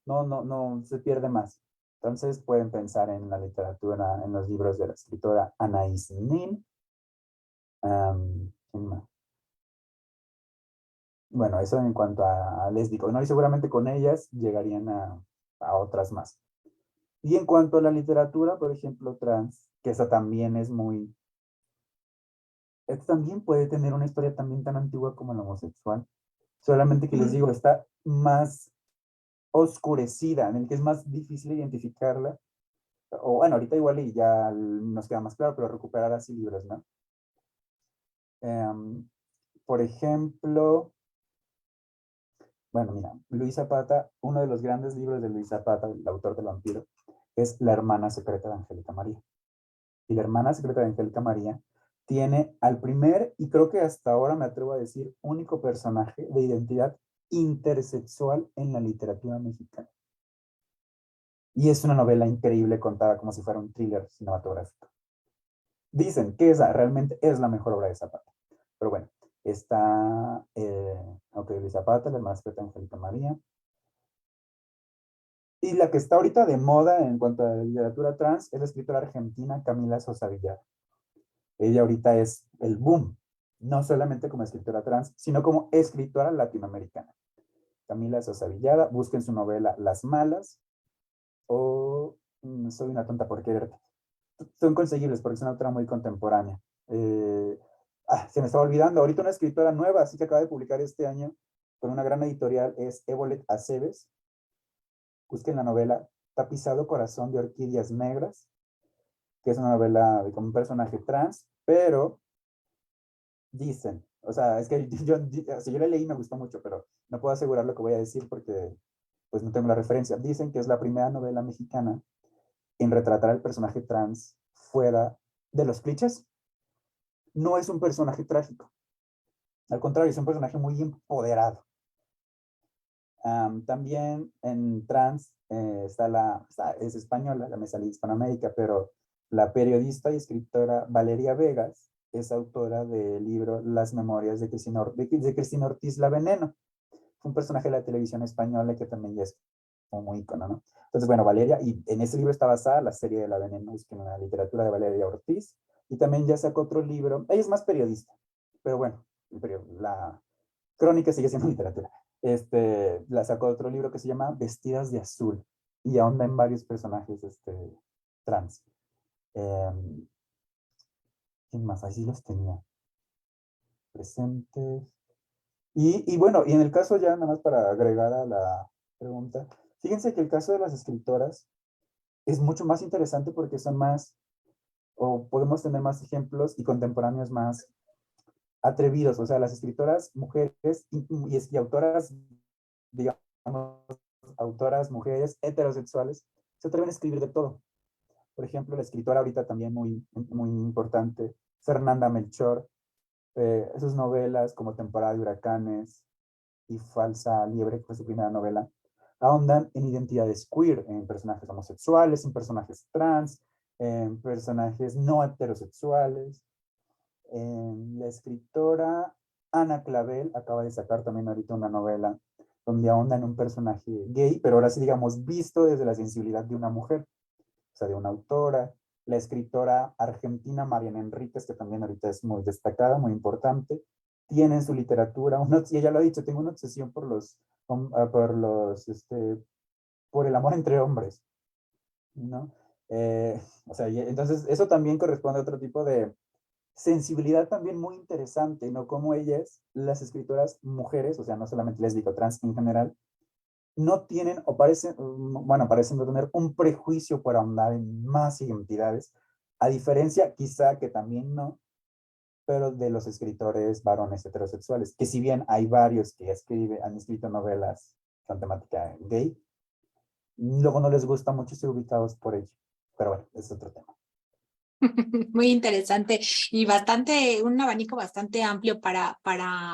no, se pierde más. Entonces pueden pensar en la literatura, en los libros de la escritora Anaïs Nin. Bueno, eso en cuanto a lésbico, ¿no? Y seguramente con ellas llegarían a otras más. Y en cuanto a la literatura, por ejemplo, trans, que esa también es muy... también puede tener una historia también tan antigua como la homosexual. Solamente que les digo, está más oscurecida, en el que es más difícil identificarla. O bueno, ahorita igual y ya nos queda más claro, pero recuperar así libros, ¿no? Por ejemplo, bueno, mira, Luis Zapata, uno de los grandes libros de Luis Zapata, el autor del vampiro, es La hermana secreta de Angélica María. Y La hermana secreta de Angélica María tiene al primer, y creo que hasta ahora me atrevo a decir, único personaje de identidad intersexual en la literatura mexicana. Y es una novela increíble contada como si fuera un thriller cinematográfico. Dicen que esa realmente es la mejor obra de Zapata. Pero bueno, está, Luis Zapata, La hermana secreta de Angélica María. Y la que está ahorita de moda en cuanto a literatura trans es la escritora argentina Camila Sosa Villar. Ella ahorita es el boom, no solamente como escritora trans, sino como escritora latinoamericana. Camila Sosa Villada, busquen su novela Las Malas o Soy una tonta por quererte. Son conseguibles porque es una autora muy contemporánea. Se me estaba olvidando, ahorita una escritora nueva, así que acaba de publicar este año con una gran editorial, es Evolet Aceves. Busquen la novela Tapizado Corazón de Orquídeas Negras, que es una novela de como un personaje trans, pero dicen, o sea, es que yo la leí y me gustó mucho, pero no puedo asegurar lo que voy a decir porque pues no tengo la referencia. Dicen que es la primera novela mexicana en retratar al personaje trans fuera de los clichés. No es un personaje trágico, al contrario, es un personaje muy empoderado. También en trans es española, la me salí de Hispanoamérica, pero la periodista y escritora Valeria Vegas es autora del libro Las Memorias de Cristina Ortiz La Veneno. Fue un personaje de la televisión española que también ya es como muy ícono, ¿no? Entonces, bueno, Valeria, y en ese libro está basada la serie de La Veneno, busquen la literatura de Valeria Ortiz, y también ya sacó otro libro, ella es más periodista, pero bueno, pero la crónica sigue siendo literatura. La sacó otro libro que se llama Vestidas de Azul y ahonda en varios personajes trans. ¿Quién más? Así los tenía presentes. Y bueno, y en el caso ya nada más para agregar a la pregunta, fíjense que el caso de las escritoras es mucho más interesante porque son más, o podemos tener más ejemplos y contemporáneos más atrevidos, o sea, las escritoras mujeres y autoras, digamos, autoras mujeres heterosexuales, se atreven a escribir de todo. Por ejemplo, la escritora ahorita también muy importante, Fernanda Melchor, sus novelas como Temporada de Huracanes y Falsa Liebre, que fue su primera novela, ahondan en identidades queer, en personajes homosexuales, en personajes trans, en personajes no heterosexuales. La escritora Ana Clavel acaba de sacar también ahorita una novela donde ahonda en un personaje gay, pero ahora sí, digamos, visto desde la sensibilidad de una mujer, o sea, de una autora. La escritora argentina Mariana Enríquez, que también ahorita es muy destacada, muy importante, tiene en su literatura, y ella lo ha dicho, tengo una obsesión por el amor entre hombres, ¿no? O sea, entonces eso también corresponde a otro tipo de sensibilidad también muy interesante, ¿no? Como ellas, las escritoras mujeres, o sea, no solamente lésbico, trans en general, no tienen o parecen, bueno, parecen no tener un prejuicio por ahondar en más identidades, a diferencia quizá que también no, pero de los escritores varones heterosexuales, que si bien hay varios que han escrito novelas con temática gay, luego no les gusta mucho ser ubicados por ello. Pero bueno, es otro tema. Muy interesante y bastante, un abanico bastante amplio para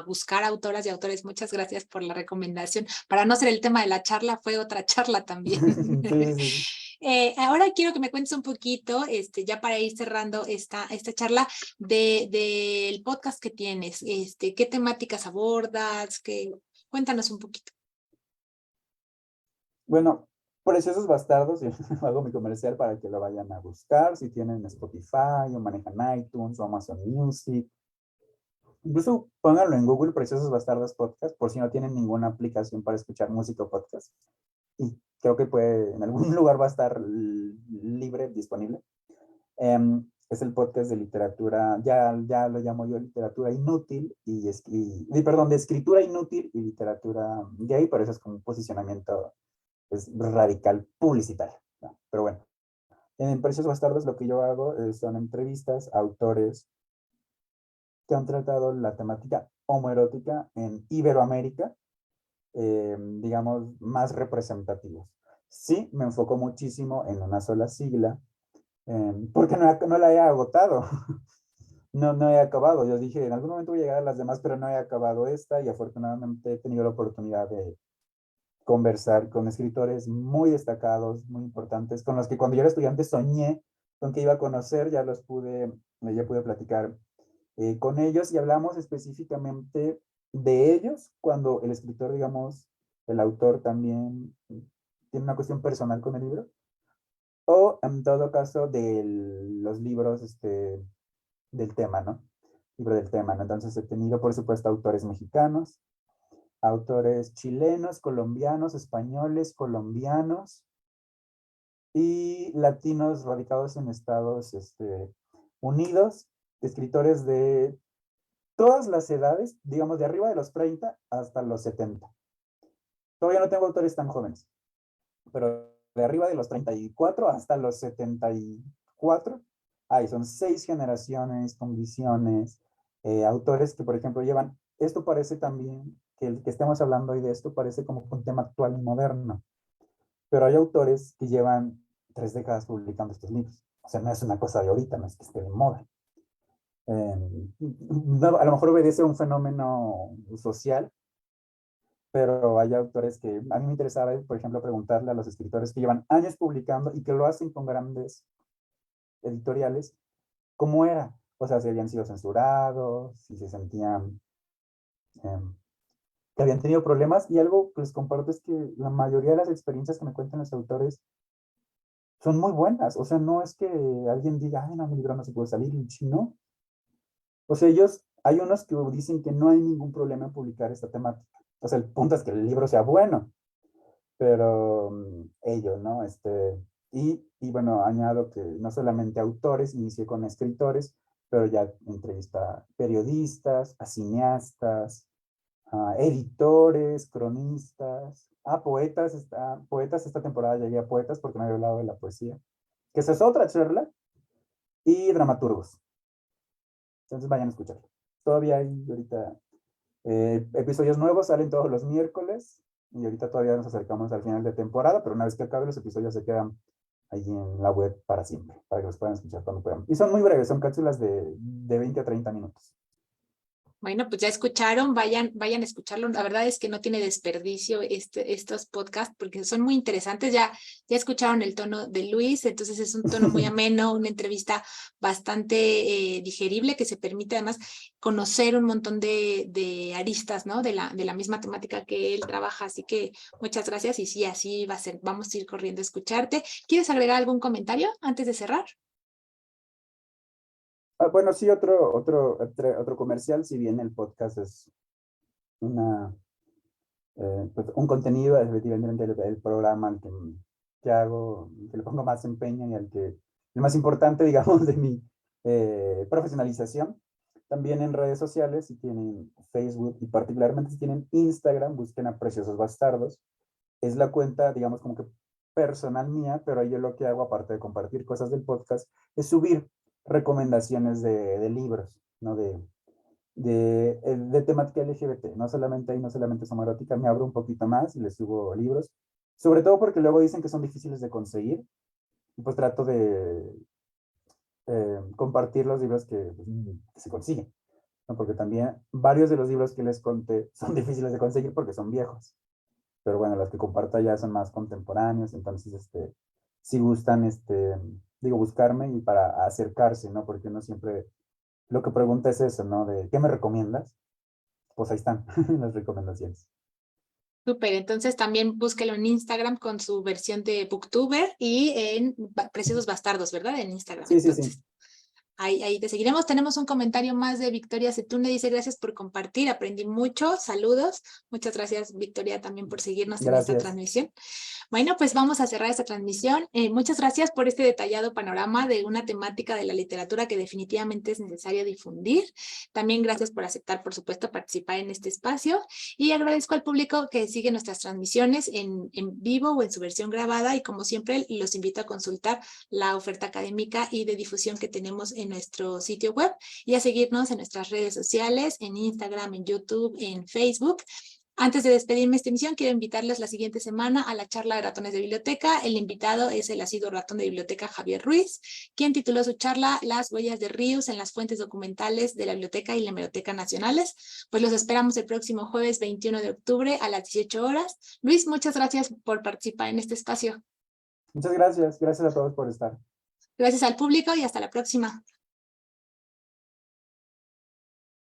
buscar autoras y autores. Muchas gracias por la recomendación. Para no ser el tema de la charla, fue otra charla también. Sí, sí, sí. Ahora quiero que me cuentes un poquito, ya para ir cerrando esta charla, del podcast que tienes. ¿Qué temáticas abordas? Cuéntanos un poquito. Bueno, Preciosos Bastardos, y hago mi comercial para que lo vayan a buscar, si tienen Spotify o manejan iTunes o Amazon Music. Incluso pónganlo en Google, Preciosos Bastardos Podcast, por si no tienen ninguna aplicación para escuchar música o podcast. Y creo que en algún lugar va a estar libre, disponible. Es el podcast de literatura, ya lo llamo yo literatura inútil, perdón, de escritura inútil y literatura gay, por eso es como un posicionamiento radical publicitario, ¿no? Pero bueno, en Precios Bastardos lo que yo hago son entrevistas a autores que han tratado la temática homoerótica en Iberoamérica, digamos, más representativos. Sí, me enfoco muchísimo en una sola sigla, porque no la he agotado, no he acabado. Yo dije, en algún momento voy a llegar a las demás, pero no he acabado esta y afortunadamente he tenido la oportunidad de conversar con escritores muy destacados, muy importantes, con los que cuando yo era estudiante soñé con que iba a conocer, ya pude platicar con ellos y hablamos específicamente de ellos cuando el escritor, digamos, el autor también tiene una cuestión personal con el libro, o en todo caso de los libros del tema, ¿no? Libro del tema, ¿no? Entonces he tenido, por supuesto, autores mexicanos, autores chilenos, colombianos, españoles, colombianos y latinos radicados en Estados Unidos, escritores de todas las edades, digamos de arriba de los 30 hasta los 70. Todavía no tengo autores tan jóvenes, pero de arriba de los 34 hasta los 74, son 6 generaciones con visiones, autores que, por ejemplo, esto parece también, que el que estemos hablando hoy de esto parece como un tema actual y moderno, pero hay autores que llevan 3 décadas publicando estos libros. O sea, no es una cosa de ahorita, no es que esté de moda. A lo mejor obedece a un fenómeno social, pero hay autores que a mí me interesaba, por ejemplo, preguntarle a los escritores que llevan años publicando y que lo hacen con grandes editoriales, ¿cómo era? O sea, si habían sido censurados, si se sentían que habían tenido problemas, y algo que les comparto es que la mayoría de las experiencias que me cuentan los autores son muy buenas. O sea, no es que alguien diga, ay, no, mi libro no se puede salir, no. O sea, ellos Hay unos que dicen que no hay ningún problema en publicar esta temática. O sea, el punto es que el libro sea bueno, pero ellos, ¿no? Y bueno, añado que no solamente autores, inicié con escritores, pero ya entrevista a periodistas, a cineastas, a editores, cronistas, a poetas. Poetas, esta temporada llegué a poetas porque me había hablado de la poesía, que esa es otra charla, y dramaturgos. Entonces vayan a escucharlo. Todavía hay ahorita episodios nuevos, salen todos los miércoles, y ahorita todavía nos acercamos al final de temporada, pero una vez que acabe los episodios se quedan ahí en la web para siempre, para que los puedan escuchar cuando puedan. Y son muy breves, son cápsulas de 20 a 30 minutos. Bueno, pues ya escucharon, vayan a escucharlo. La verdad es que no tiene desperdicio estos podcasts porque son muy interesantes. Ya escucharon el tono de Luis, entonces es un tono muy ameno, una entrevista bastante digerible que se permite además conocer un montón de aristas, ¿no? De la misma temática que él trabaja. Así que muchas gracias y sí, así va a ser. Vamos a ir corriendo a escucharte. ¿Quieres agregar algún comentario antes de cerrar? Bueno, sí, otro comercial, si bien el podcast es pues, un contenido, efectivamente el programa al que hago, que le pongo más empeño y el más importante, digamos, de mi profesionalización. También en redes sociales, si tienen Facebook y particularmente si tienen Instagram, busquen a Preciosos Bastardos. Es la cuenta, digamos, como que personal mía, pero yo lo que hago, aparte de compartir cosas del podcast, es subir recomendaciones de libros, ¿no? De temática LGBT. No solamente ahí, no solamente es homoerótica, me abro un poquito más y les subo libros. Sobre todo porque luego dicen que son difíciles de conseguir. Y pues trato de compartir los libros que se consiguen, ¿no? Porque también varios de los libros que les conté son difíciles de conseguir porque son viejos. Pero bueno, los que comparto ya son más contemporáneos, entonces, si gustan, digo, buscarme y para acercarse, ¿no? Porque uno siempre lo que pregunta es eso, ¿no? De, ¿qué me recomiendas? Pues ahí están las recomendaciones. Súper, entonces también búsquelo en Instagram con su versión de Booktuber y en Preciosos Bastardos, ¿verdad? En Instagram, Sí, sí, sí. entonces. Ahí te seguiremos. Tenemos un comentario más de Victoria Setúne. Dice, gracias por compartir, aprendí mucho. Saludos. Muchas gracias, Victoria, también por seguirnos en esta Gracias. transmisión. Bueno, pues vamos a cerrar esta transmisión. Muchas gracias por este detallado panorama de una temática de la literatura que definitivamente es necesario difundir. También gracias por aceptar, por supuesto, participar en este espacio. Y agradezco al público que sigue nuestras transmisiones en vivo o en su versión grabada. Y como siempre, los invito a consultar la oferta académica y de difusión que tenemos en nuestro sitio web y a seguirnos en nuestras redes sociales, en Instagram, en YouTube, en Facebook. Antes de despedirme esta emisión, quiero invitarles la siguiente semana a la charla de ratones de biblioteca. El invitado es el asiduo ratón de biblioteca Javier Ruiz, quien tituló su charla Las huellas de Ríos en las fuentes documentales de la Biblioteca y la Hemeroteca Nacionales. Pues los esperamos el próximo jueves 21 de octubre a las 18 horas. Luis, muchas gracias por participar en este espacio. Muchas gracias. Gracias a todos por estar. Gracias al público y hasta la próxima.